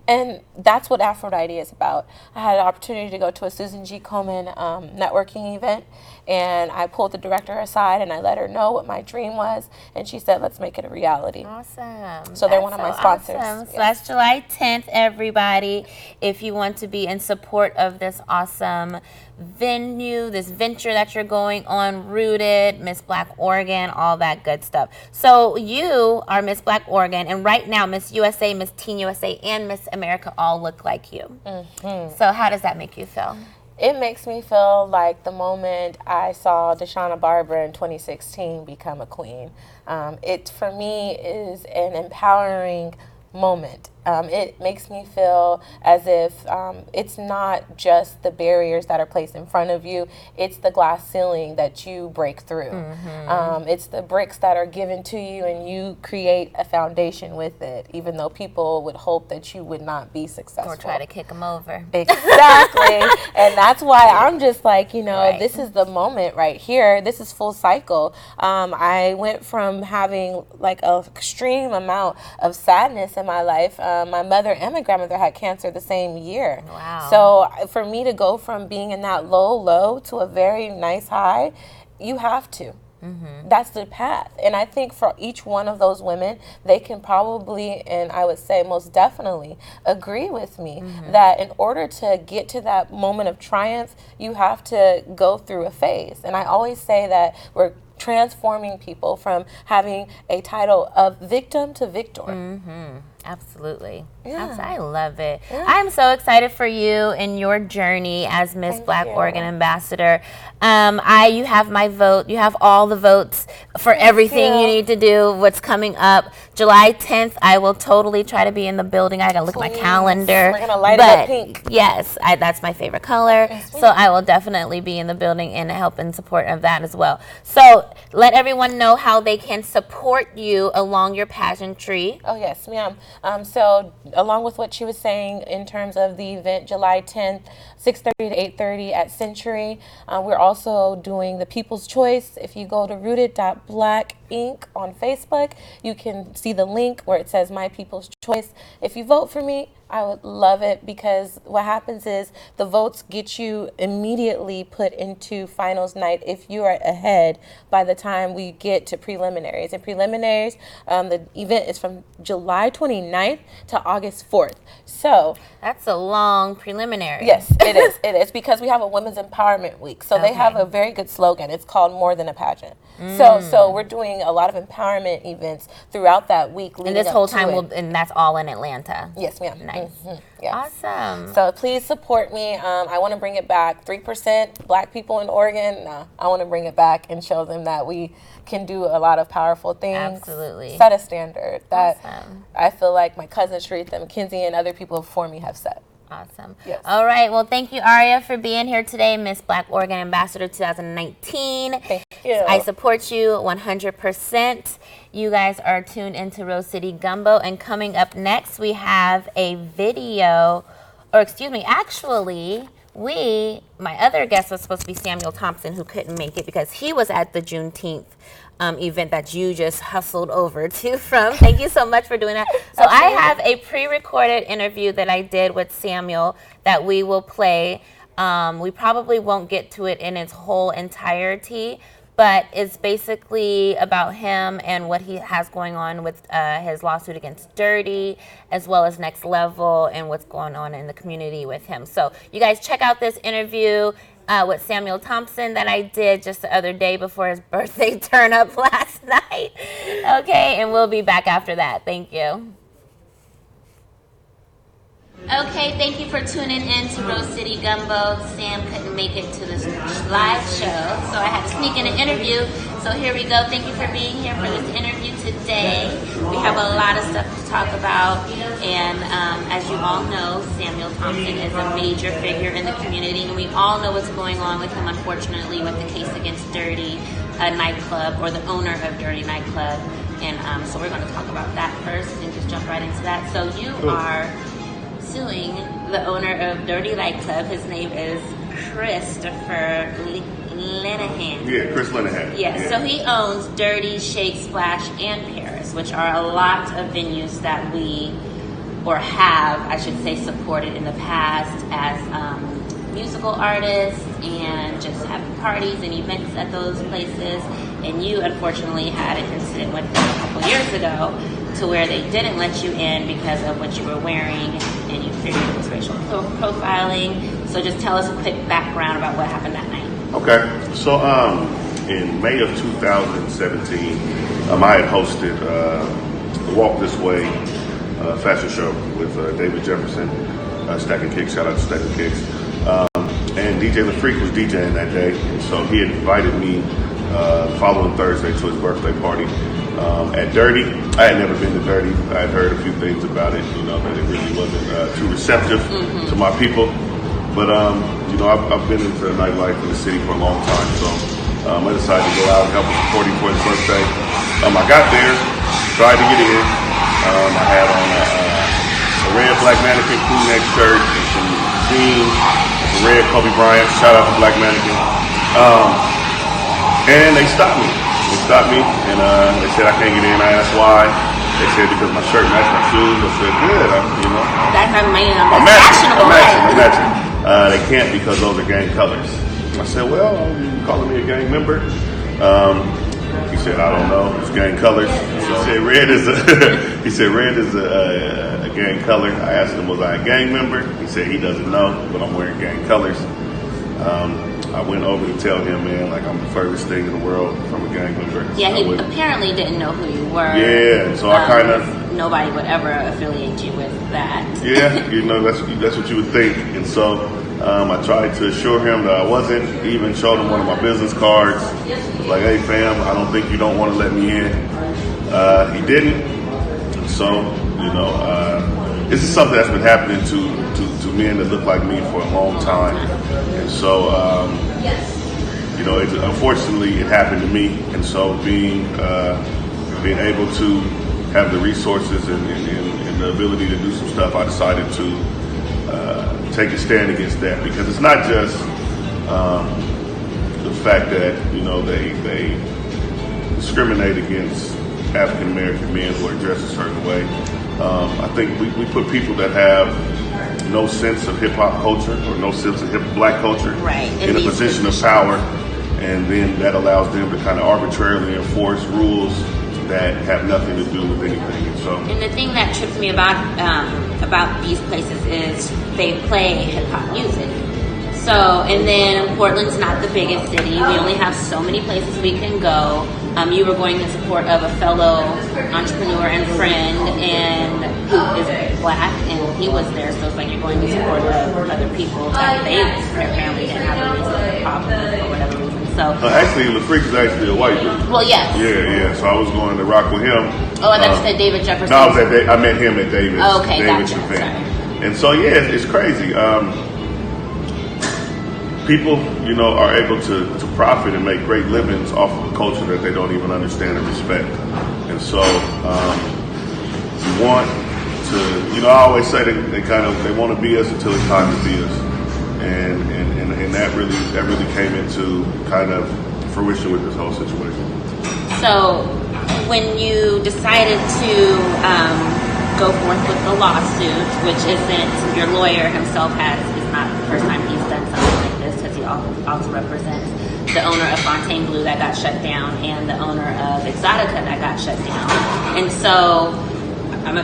And that's what Aphrodite is about. I had an opportunity to go to a Susan G. Komen networking event, and I pulled the director aside and I let her know what my dream was, and she said, let's make it a reality. Awesome. So they're one of my sponsors. Awesome. So Yes. that's July 10th, everybody. If you want to be in support of this awesome venue, this venture that you're going on, Rooted, Miss Black Oregon, all that good stuff. So you are Miss Black Oregon, and right now Miss USA, Miss Teen USA, and Miss America all look like you. So how does that make you feel? It makes me feel like the moment I saw Deshauna Barber in 2016 become a queen. It, for me, is an empowering moment. It makes me feel as if it's not just the barriers that are placed in front of you, it's the glass ceiling that you break through. It's the bricks that are given to you and you create a foundation with it, even though people would hope that you would not be successful. Or try to kick them over. Exactly. And that's why I'm just like, you know, Right. this is the moment right here. This is full cycle. I went from having like an extreme amount of sadness in my life. My mother and my grandmother had cancer the same year. Wow. So for me to go from being in that low to a very nice high, you have to. That's the path. And I think for each one of those women, they can probably, and I would say most definitely, agree with me that in order to get to that moment of triumph, you have to go through a phase. And I always say that we're transforming people from having a title of victim to victor. Absolutely. Yeah. I love it. I'm so excited for you and your journey as Miss Thank Black you. Oregon Ambassador. You have my vote. You have all the votes for everything you you. need to do, what's coming up. July 10th, I will totally try to be in the building. I got to look at my Please. calendar. We're gonna light it up But pink. Yes, that's my favorite color. So I will definitely be in the building and help in support of that as well. So let everyone know how they can support you along your pageantry. Oh, yes, ma'am. So along with what she was saying in terms of the event, July 10th, 6:30 to 8:30 at Century, we're also doing the People's Choice. If you go to rooted.black Inc. on Facebook, you can see the link where it says My People's Choice. If you vote for me, I would love it, because what happens is the votes get you immediately put into finals night if you are ahead by the time we get to preliminaries. And preliminaries, the event is from July 29th to August 4th. So, That's a long preliminary. yes, it is. It is, because we have a Women's Empowerment Week. So they have Okay. a very good slogan. It's called More Than a Pageant. So we're doing a lot of empowerment events throughout that week. And leading this up whole to time, it. and that's all in Atlanta. Yes, ma'am. Nice. Yes. Awesome. So please support me. I want to bring it back. 3% Black people in Oregon. No, I want to bring it back and show them that we can do a lot of powerful things. Absolutely. Set a standard that Awesome. I feel like my cousin Sharitha McKenzie and other people before me have set. Awesome. Yes. All right. Well, thank you, Aria, for being here today, Miss Black Oregon Ambassador 2019. Thank you. I support you 100%. You guys are tuned into Rose City Gumbo, and coming up next, we have a video, or excuse me, actually, my other guest was supposed to be Samuel Thompson, who couldn't make it because he was at the Juneteenth event that you just hustled over to from. Thank you so much for doing that. So I have a pre-recorded interview that I did with Samuel that we will play. We probably won't get to it in its whole entirety, but it's basically about him and what he has going on with his lawsuit against Dirty, as well as Next Level, and what's going on in the community with him. So you guys check out this interview with Samuel Thompson that I did just the other day before his birthday turn up last night. Okay, and we'll be back after that. Thank you. Okay, thank you for tuning in to Rose City Gumbo. Sam couldn't make it to this live show, so I had to sneak in an interview. So here we go. Thank you for being here for this interview today. We have a lot of stuff to talk about, and as you all know, Samuel Thompson is a major figure in the community, and we all know what's going on with him, unfortunately, with the case against Dirty Nightclub, or the owner of Dirty Nightclub. And so we're going to talk about that first and just jump right into that. So you are suing the owner of Dirty Nightclub. His name is Christopher Linehan. Yeah, Chris Linehan. Yes, so he owns Dirty, Shake, Splash, and Paris, which are a lot of venues that we, or have, I should say, supported in the past as musical artists and just having parties and events at those places. And you, unfortunately, had an incident with them a couple years ago to where they didn't let you in because of what you were wearing, and you figured it was racial profiling. So just tell us a quick background about what happened that night. Okay, so in May of 2017, I had hosted the Walk This Way fashion show with David Jefferson, Stacking Kicks. Shout out to Stacking Kicks. And DJ The Freak was DJing that day, and so he had invited me the following Thursday to his birthday party at Dirty. I had never been to Dirty. I had heard a few things about it, that it really wasn't too receptive to my people. But, I've been into the nightlife in the city for a long time, so I decided to go out and help him support him for his birthday. I got there, tried to get in. I had on a red Black Mannequin crew neck shirt and some jeans, a red Kobe Bryant. Shout out to Black Mannequin. And they stopped me. And they said I can't get in. I asked why. They said because my shirt matched my shoes. I said, good, That's I'm matching. They can't because those are gang colors. I said, well, you calling me a gang member? He said, I don't know. It's gang colors. He said red is a gang color. I asked him, was I a gang member? He said he doesn't know, but I'm wearing gang colors. I went over to tell him, man, like I'm the furthest thing in the world from a gang member. Yeah, he apparently didn't know who you were. Yeah, so I kind of... Nobody would ever affiliate you with that. Yeah, that's what you would think. And so I tried to assure him that I wasn't. Even showed him one of my business cards. Was like, hey fam, I don't think you don't want to let me in. He didn't. So, this is something that's been happening to men that look like me for a long time. And so, unfortunately it happened to me. And so being able to have the resources and the ability to do some stuff, I decided to take a stand against that, because it's not just the fact that they discriminate against African American men who are dressed a certain way. I think we put people that have no sense of hip hop culture or no sense of black culture in a position of power, and then that allows them to kind of arbitrarily enforce rules that have nothing to do with anything. And the thing that trips me about these places is they play hip hop music. So, and then Portland's not the biggest city. We only have so many places we can go. You were going in support of a fellow entrepreneur and friend, and who is black, and he was there. So it's like you're going in support of other people that their family didn't have a reason to problem for whatever reason. So actually, LaFreak is actually a white dude. Well, yes. Yeah. So I was going to rock with him. Oh, I thought you said David Jefferson. No, I met him at David's. Oh, okay, David's gotcha. event. And so it's crazy. People, are able to profit and make great livings off of a culture that they don't even understand and respect. And so you want to, I always say they want to be us until it's time to be us. And that really came into kind of fruition with this whole situation. So when you decided to go forth with the lawsuit, which isn't, your lawyer himself is not the first time he's done something like this, because he also represents the owner of Fontaine Blue that got shut down and the owner of Exotica that got shut down. And so I'm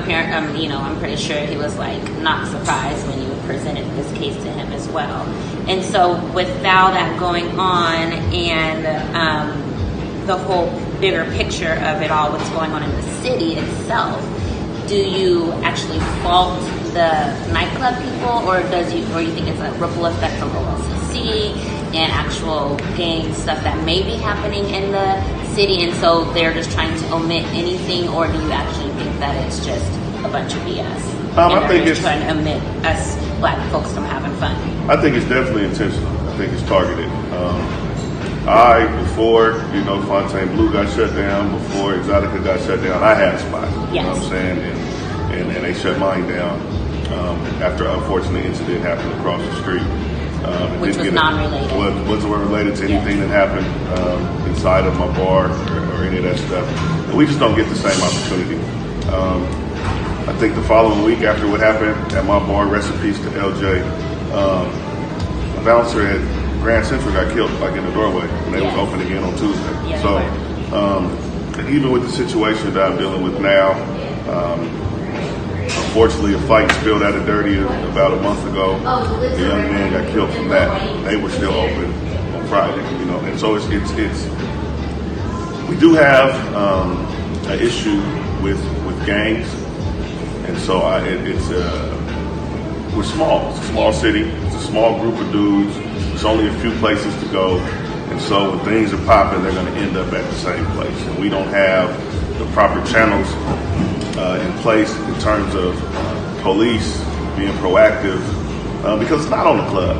pretty sure he was not surprised when you presented this case to him as well. And so with all that going on and the whole bigger picture of it all, what's going on in the city itself, do you actually fault the nightclub people, or you think it's a ripple effect from OLCC and actual gang stuff that may be happening in the city, and so they're just trying to omit anything, or do you actually think that it's just a bunch of BS? I think it's trying to omit us black folks from having fun. I think it's definitely intentional. I think it's targeted. Before Fontaine Blue got shut down, before Exotica got shut down, I had a spot. Yes. You know what I'm saying? And they shut mine down after an unfortunate incident happened across the street. Which was non-related. Wasn't related to anything that happened inside of my bar or any of that stuff. And we just don't get the same opportunity. I think the following week after what happened at my bar, rest in peace to LJ, a bouncer at Grand Central got killed, like in the doorway, when they was open again on Tuesday. Yeah, so, even with the situation that I'm dealing with now, unfortunately, a fight spilled out of Dirty about a month ago. The young man got killed from that. They were still open on Friday, and so it's we do have an issue with gangs, and so we're small. It's a small city. It's a small group of dudes. There's only a few places to go. And so when things are popping, they're going to end up at the same place. And we don't have the proper channels in place in terms of police being proactive because it's not on the club.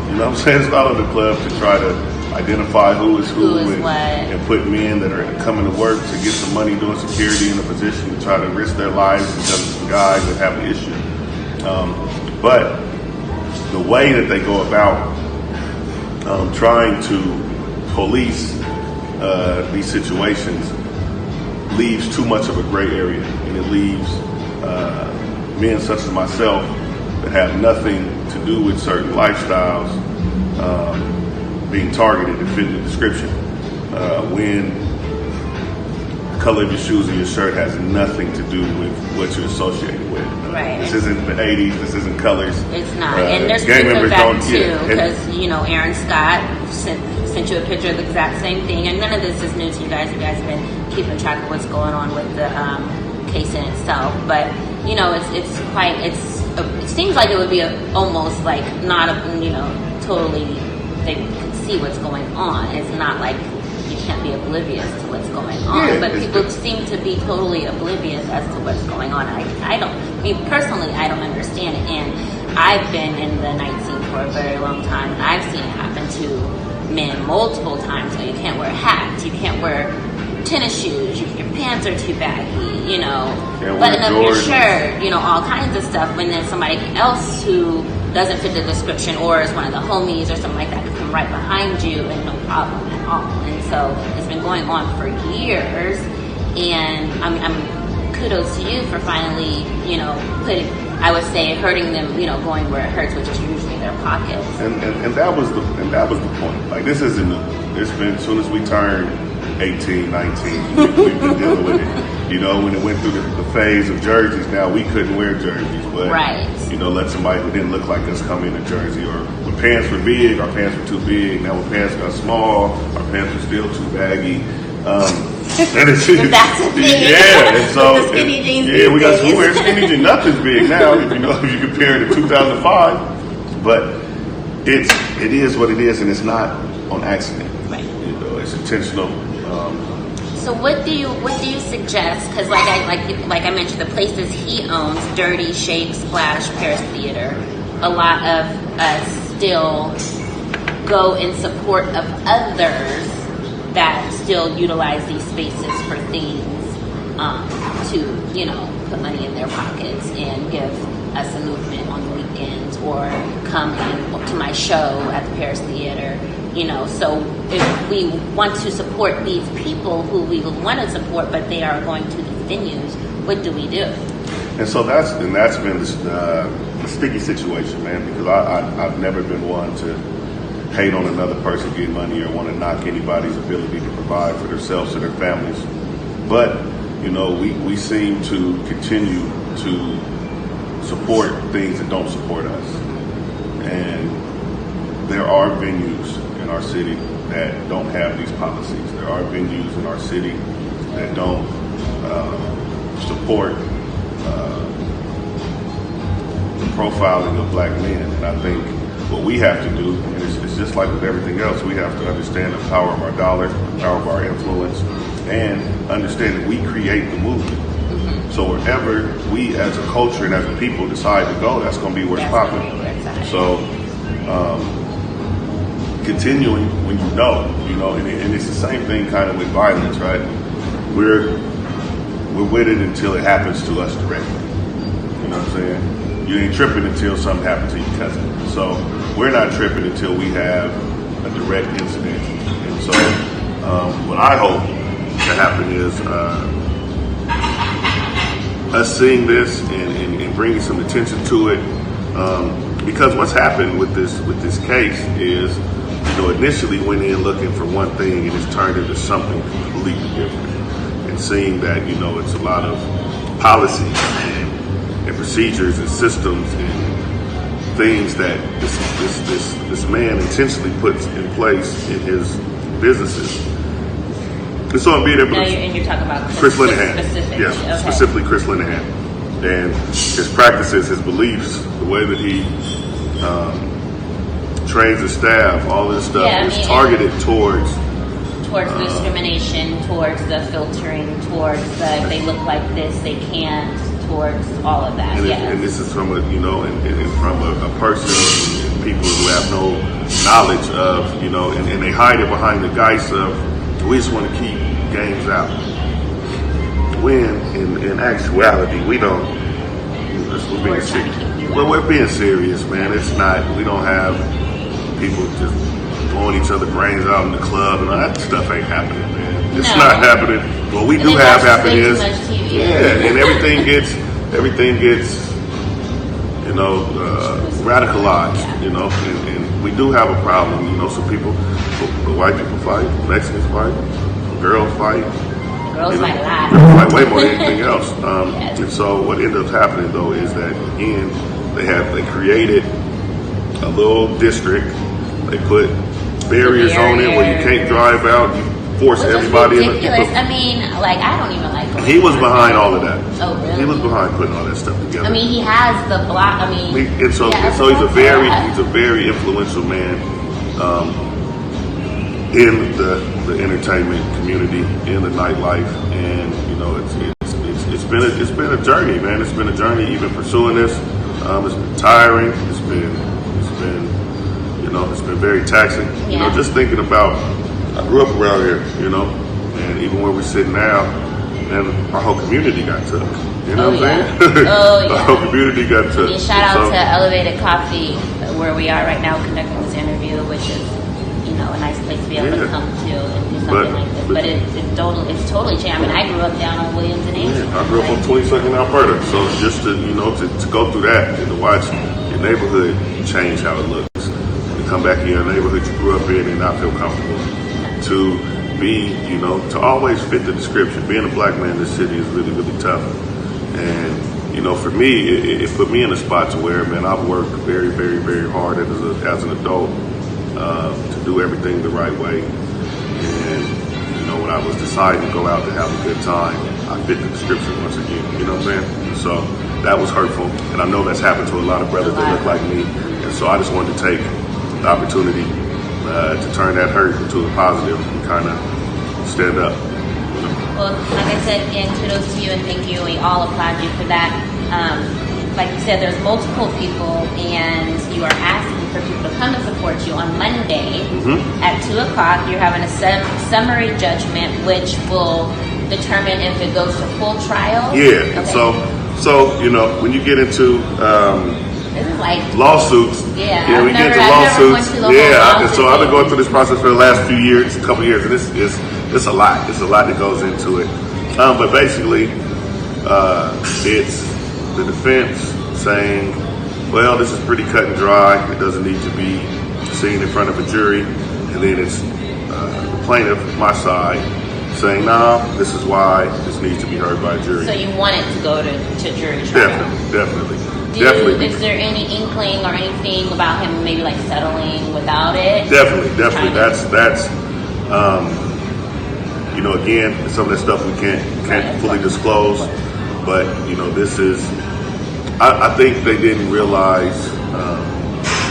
You know what I'm saying? It's not on the club to try to identify who is who and put men that are coming to work to get some money doing security in a position to try to risk their lives because of some guys that have an issue. But the way that they go about trying to police these situations leaves too much of a gray area, and it leaves men such as myself that have nothing to do with certain lifestyles being targeted and fit the description when the color of your shoes and your shirt has nothing to do with what you're associated with. Right. This isn't the 80s. This isn't colors. It's not. And there's proof of that too, because Aaron Scott sent you a picture of the exact same thing. And none of this is new to you guys. You guys have been keeping track of what's going on with the case in itself. But it seems like it would be almost like not totally they can see what's going on. It's not like you can't be oblivious to what's going on, but people seem to be totally oblivious as to what's going on. Personally, I don't understand it, and I've been in the night scene for a very long time, and I've seen it happen to men multiple times. So you can't wear hats, you can't wear tennis shoes, your pants are too baggy, button up your shirt, all kinds of stuff. When then somebody else who doesn't fit the description or is one of the homies or something like that can come right behind you and no problem at all. And so it's been going on for years, and I'm kudos to you for finally, hurting them, going where it hurts, which is usually their pockets. And that was the point. Like, this isn't it's been as soon as we turned 18, 19, we've been dealing with it. When it went through the phase of jerseys, now we couldn't wear jerseys, but let somebody who didn't look like us come in a jersey. Or when pants were big, our pants were too big. Now when pants got small, our pants were still too baggy. That's the thing. Yeah, and so the skinny jeans. Yeah, we wear skinny jeans. Nothing's big now, if you compare it to 2005. But it is what it is, and it's not on accident. Right. It's intentional. So what do you suggest? Because like I mentioned, the places he owns, Dirty, Shake, Splash, Paris Theater, a lot of us still go in support of others that still utilize these spaces for things to put money in their pockets and give us a movement on the weekends, or come to my show at the Paris Theater. So if we want to support these people who we want to support, but they are going to these venues, what do we do? And so that's been the sticky situation, man, because I've never been one to hate on another person getting money or want to knock anybody's ability to provide for themselves or their families. But, we seem to continue to support things that don't support us. And there are venues in our city that don't have these policies. There are venues in our city that don't support the profiling of black men. And I think what we have to do, and it's just like with everything else, we have to understand the power of our dollar, the power of our influence, and understand that we create the movement. So wherever we as a culture and as a people decide to go, that's going to be where it's popping. So continuing when you know, and it's the same thing kind of with violence, right? We're with it until it happens to us directly. You know what I'm saying? You ain't tripping until something happens to your cousin. So we're not tripping until we have a direct incident. And so what I hope to happen is us seeing this and bringing some attention to it, because what's happened with this case is, initially went in looking for one thing and it's turned into something completely different. And seeing that, it's a lot of policies and procedures and systems and things that this man intentionally puts in place in his businesses. And so I'm being able to. And you're talking about Chris Linehan. Specifically. Yes, Okay. specifically Chris Linehan. And his practices, his beliefs, the way that he trains his staff, all this stuff is targeted towards the discrimination, towards the filtering, towards the if they look like this, they can't, towards all of that. And this is from a person and people who have no knowledge of, and they hide it behind the guise of, we just want to keep gangs out. When in actuality, we don't. We're being serious, man. It's not. We don't have people just blowing each other brains out in the club, and all that stuff ain't happening, man. It's not happening. What we do have happen is, and everything gets, radicalized, and we do have a problem, so the white people fight, Mexicans fight, girls fight. Girls fight a lot. Girls fight way more than anything else. And so what ended up happening though is that again, they created a little district. They put barriers on it where you can't drive out. You force everybody in. Ridiculous. I mean, I don't even like. He was behind all of that. Oh, really? He was behind putting all that stuff together. I mean, he has the block. I mean, so he's a very influential man in the entertainment community, in the nightlife, and it's been a journey, man. It's been a journey even pursuing this. It's been tiring. It's been very taxing. Just thinking about, I grew up around here, and even where we're sitting now, and our whole community got took. You know what I'm saying? Oh, yeah. Our whole community got took. Shout out to Elevated Coffee, where we are right now conducting this interview, which is, a nice place to be able to come to and do something like this. But it's totally changed. I mean, I grew up down on Williams and Ames. Yeah, I grew up on 22nd Alberta. So just to go through that and to watch your neighborhood change how it looks. To come back in your neighborhood you grew up in and not feel comfortable. To be, to always fit the description. Being a black man in this city is really, really tough. And, for me, it put me in a spot to where, man, I've worked very, very, very hard as an adult to do everything the right way. And, when I was deciding to go out to have a good time, I fit the description once again. You know what I'm saying? So that was hurtful. And I know that's happened to a lot of brothers that look like me. And so I just wanted to take the opportunity to turn that hurt into a positive and kind of stand up. Well, like I said, again, kudos to you and thank you. We all applaud you for that. Like you said, there's multiple people, and you are asking for people to come and support you on Monday at 2 o'clock. You're having a summary judgment, which will determine if it goes to full trial. Yeah. Okay. So when you get into this is like lawsuits, we get into lawsuits. And so I've been going through this process for the last couple years, and it's a lot. It's a lot that goes into it. But basically, it's the defense saying, well, this is pretty cut and dry. It doesn't need to be seen in front of a jury. And then it's the plaintiff, my side, saying, nah, this is why this needs to be heard by a jury. So you want it to go to jury trial? Definitely. Is there any inkling or anything about him maybe settling without it? Definitely. That's again, some of that stuff we can't fully disclose. But this is. I think they didn't realize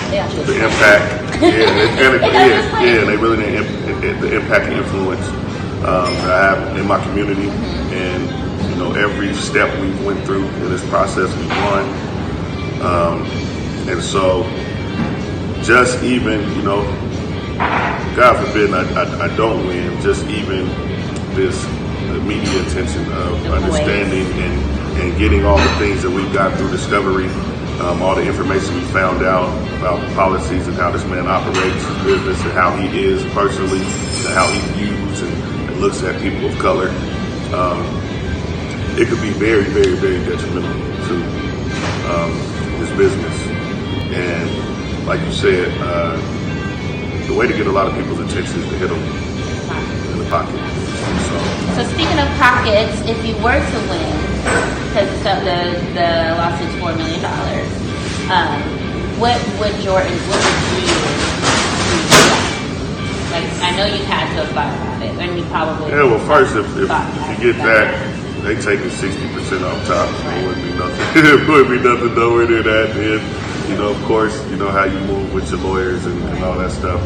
the impact. They really didn't the impact and influence that I have in my community, and every step we went through in this process, we won, and so just even God forbid I don't win, just even the media attention of understanding and getting all the things that we've got through discovery, all the information we found out about policies and how this man operates his business and how he is personally and how he views and looks at people of color. It could be very, very, very detrimental to his business. And like you said, the way to get a lot of people's attention is to hit them in the pocket. So speaking of pockets, if you were to win, because the lawsuit's $4 million, what would you like? I know you had to have thought about it, and you probably first if you get that, they taking 60% off top. Right. It wouldn't be nothing. It wouldn't be nothing nowhere near that. And of course, how you move with your lawyers and all that stuff.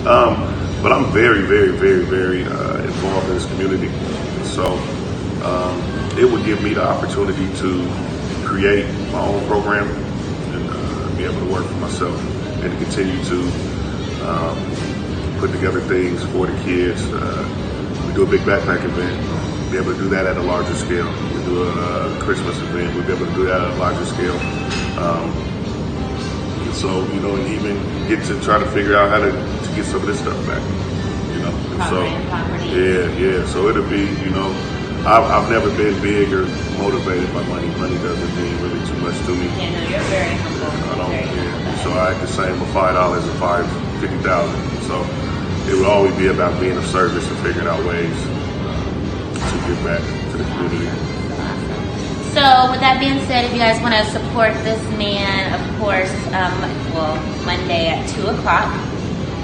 But I'm very, very, very, very involved in this community. So it would give me the opportunity to create my own program and be able to work for myself and to continue to put together things for the kids. We do a big backpack event. Be able to do that at a larger scale. We do a Christmas event. We'll be able to do that at a larger scale. So, and even get to try to figure out how to get some of this stuff back. Property. So it'll be, I've never been big or motivated by money. Money doesn't mean really too much to me. Yeah, no, you're very humble. I don't. So I act the same with $5 and $50,000. So it would always be about being of service and figuring out ways to give back to the community. So with that being said, if you guys want to support this man, of course, Monday at 2 o'clock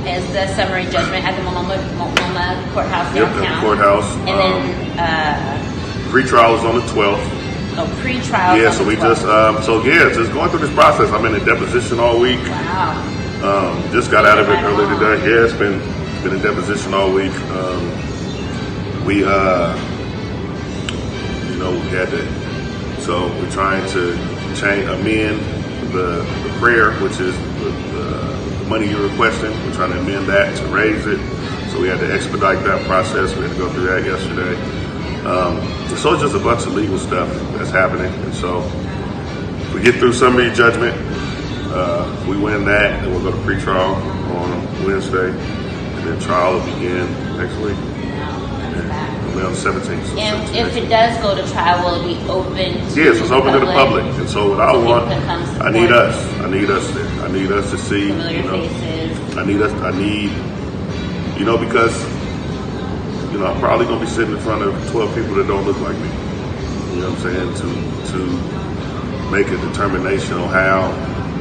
is the summary judgment at the Multnomah Courthouse downtown. Yep, the courthouse. And then pre-trial is on the 12th. Oh, pre-trial. Yeah, so we just just going through this process. I'm in a deposition all week. Wow. Just got out of it earlier today. Yeah, it's been in deposition all week. We had to. So we're trying to amend the prayer, which is the money you're requesting. We're trying to amend that to raise it. So we had to expedite that process. We had to go through that yesterday. So it's just a bunch of legal stuff that's happening. And so we get through summary judgment. We win that, and we'll go to pretrial on Wednesday, and then trial will begin next week. On the 17th. So and if it does go to trial, will it be open to Yes, it's open to the public. And so what I want, I need us there. I need us to see, faces. I need, because, I'm probably going to be sitting in front of 12 people that don't look like me. You know what I'm saying? To make a determination on how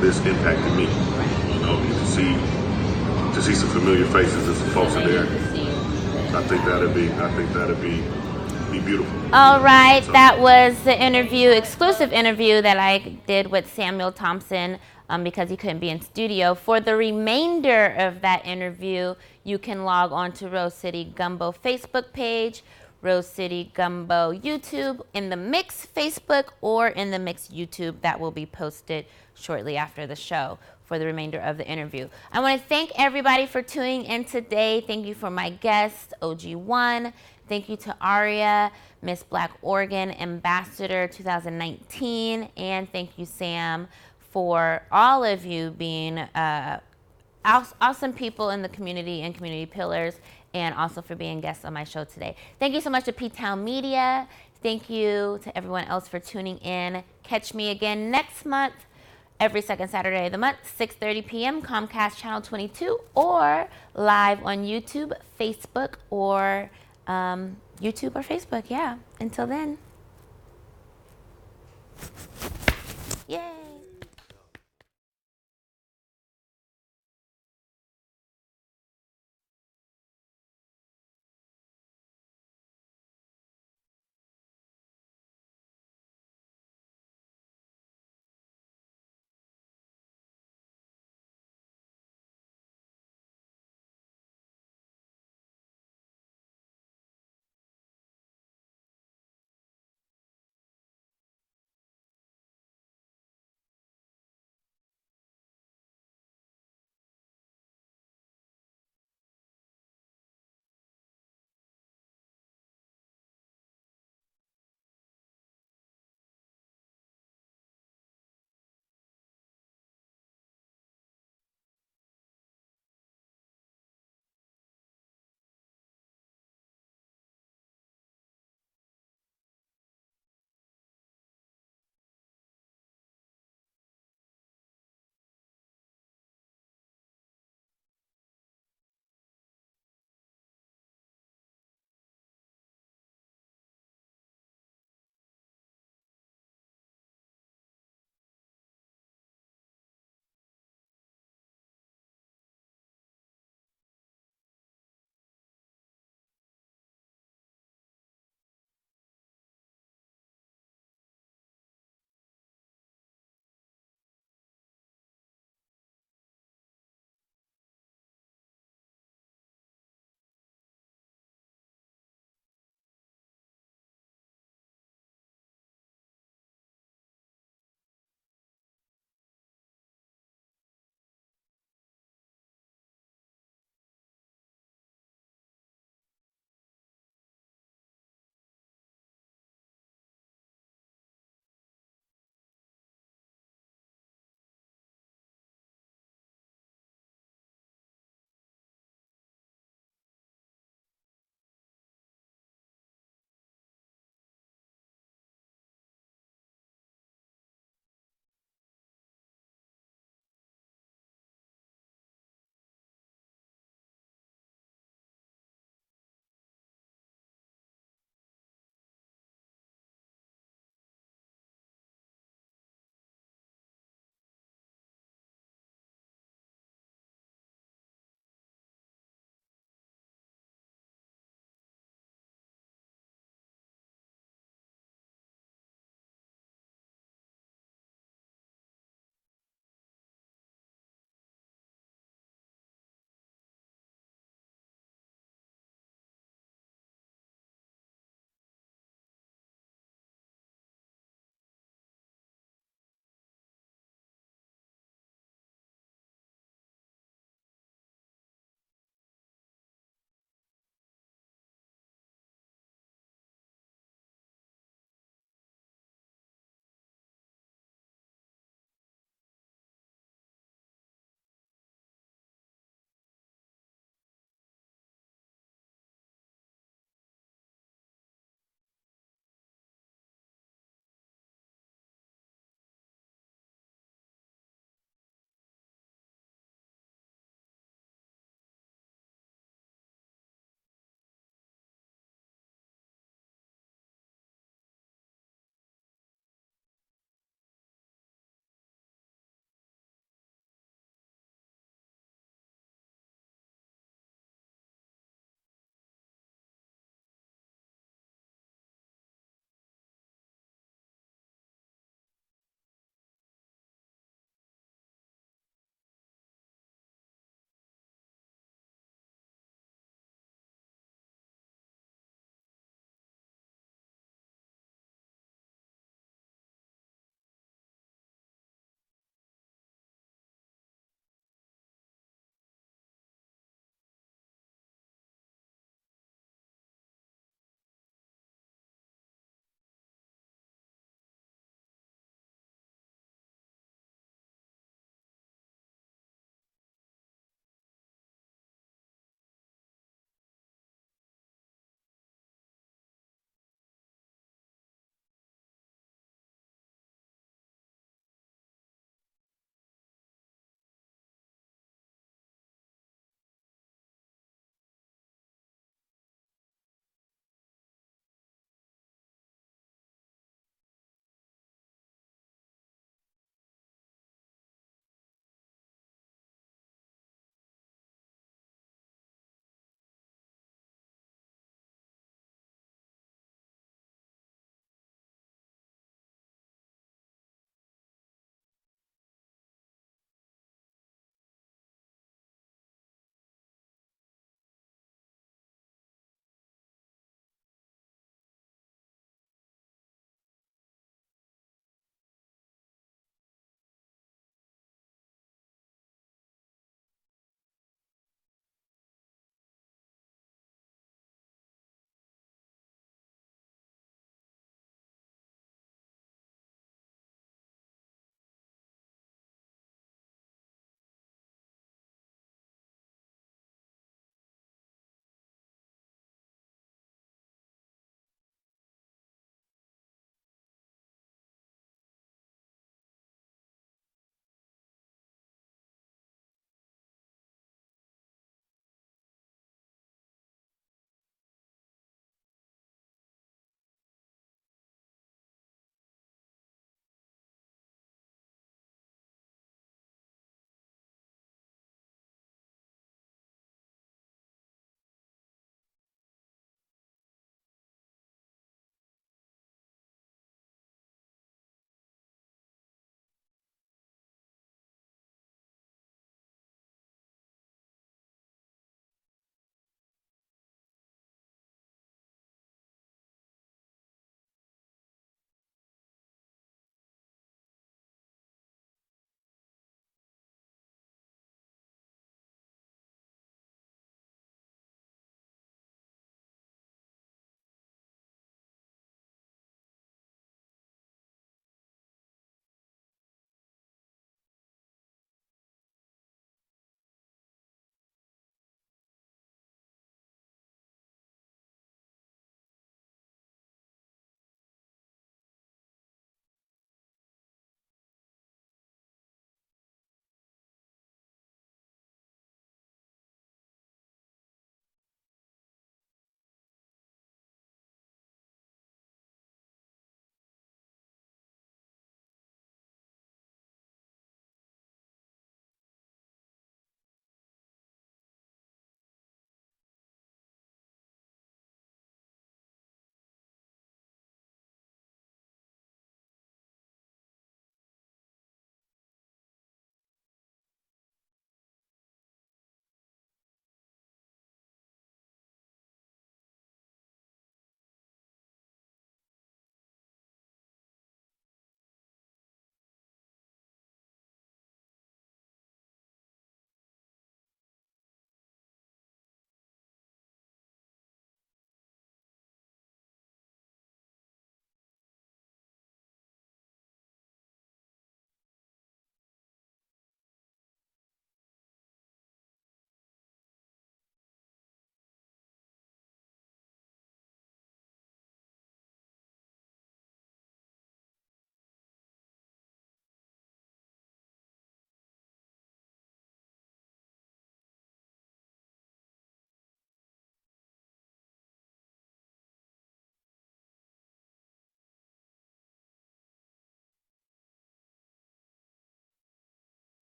this impacted me. To see some familiar faces and some folks in there. I think that'd be beautiful. All right, that was the exclusive interview that I did with Samuel Thompson because he couldn't be in studio. For the remainder of that interview, you can log on to Rose City Gumbo Facebook page, Rose City Gumbo YouTube, In the Mix Facebook, or In the Mix YouTube. That will be posted shortly after the show for the remainder of the interview. I want to thank everybody for tuning in today. Thank you for my guest, OG1. Thank you to Aria, Miss Black Oregon Ambassador 2019. And thank you, Sam, for all of you being awesome people in the community and community pillars, and also for being guests on my show today. Thank you so much to P-Town Media. Thank you to everyone else for tuning in. Catch me again next month, every second Saturday of the month, 6:30 p.m., Comcast Channel 22, or live on YouTube, Facebook, or Facebook. Yeah. Until then. Yay.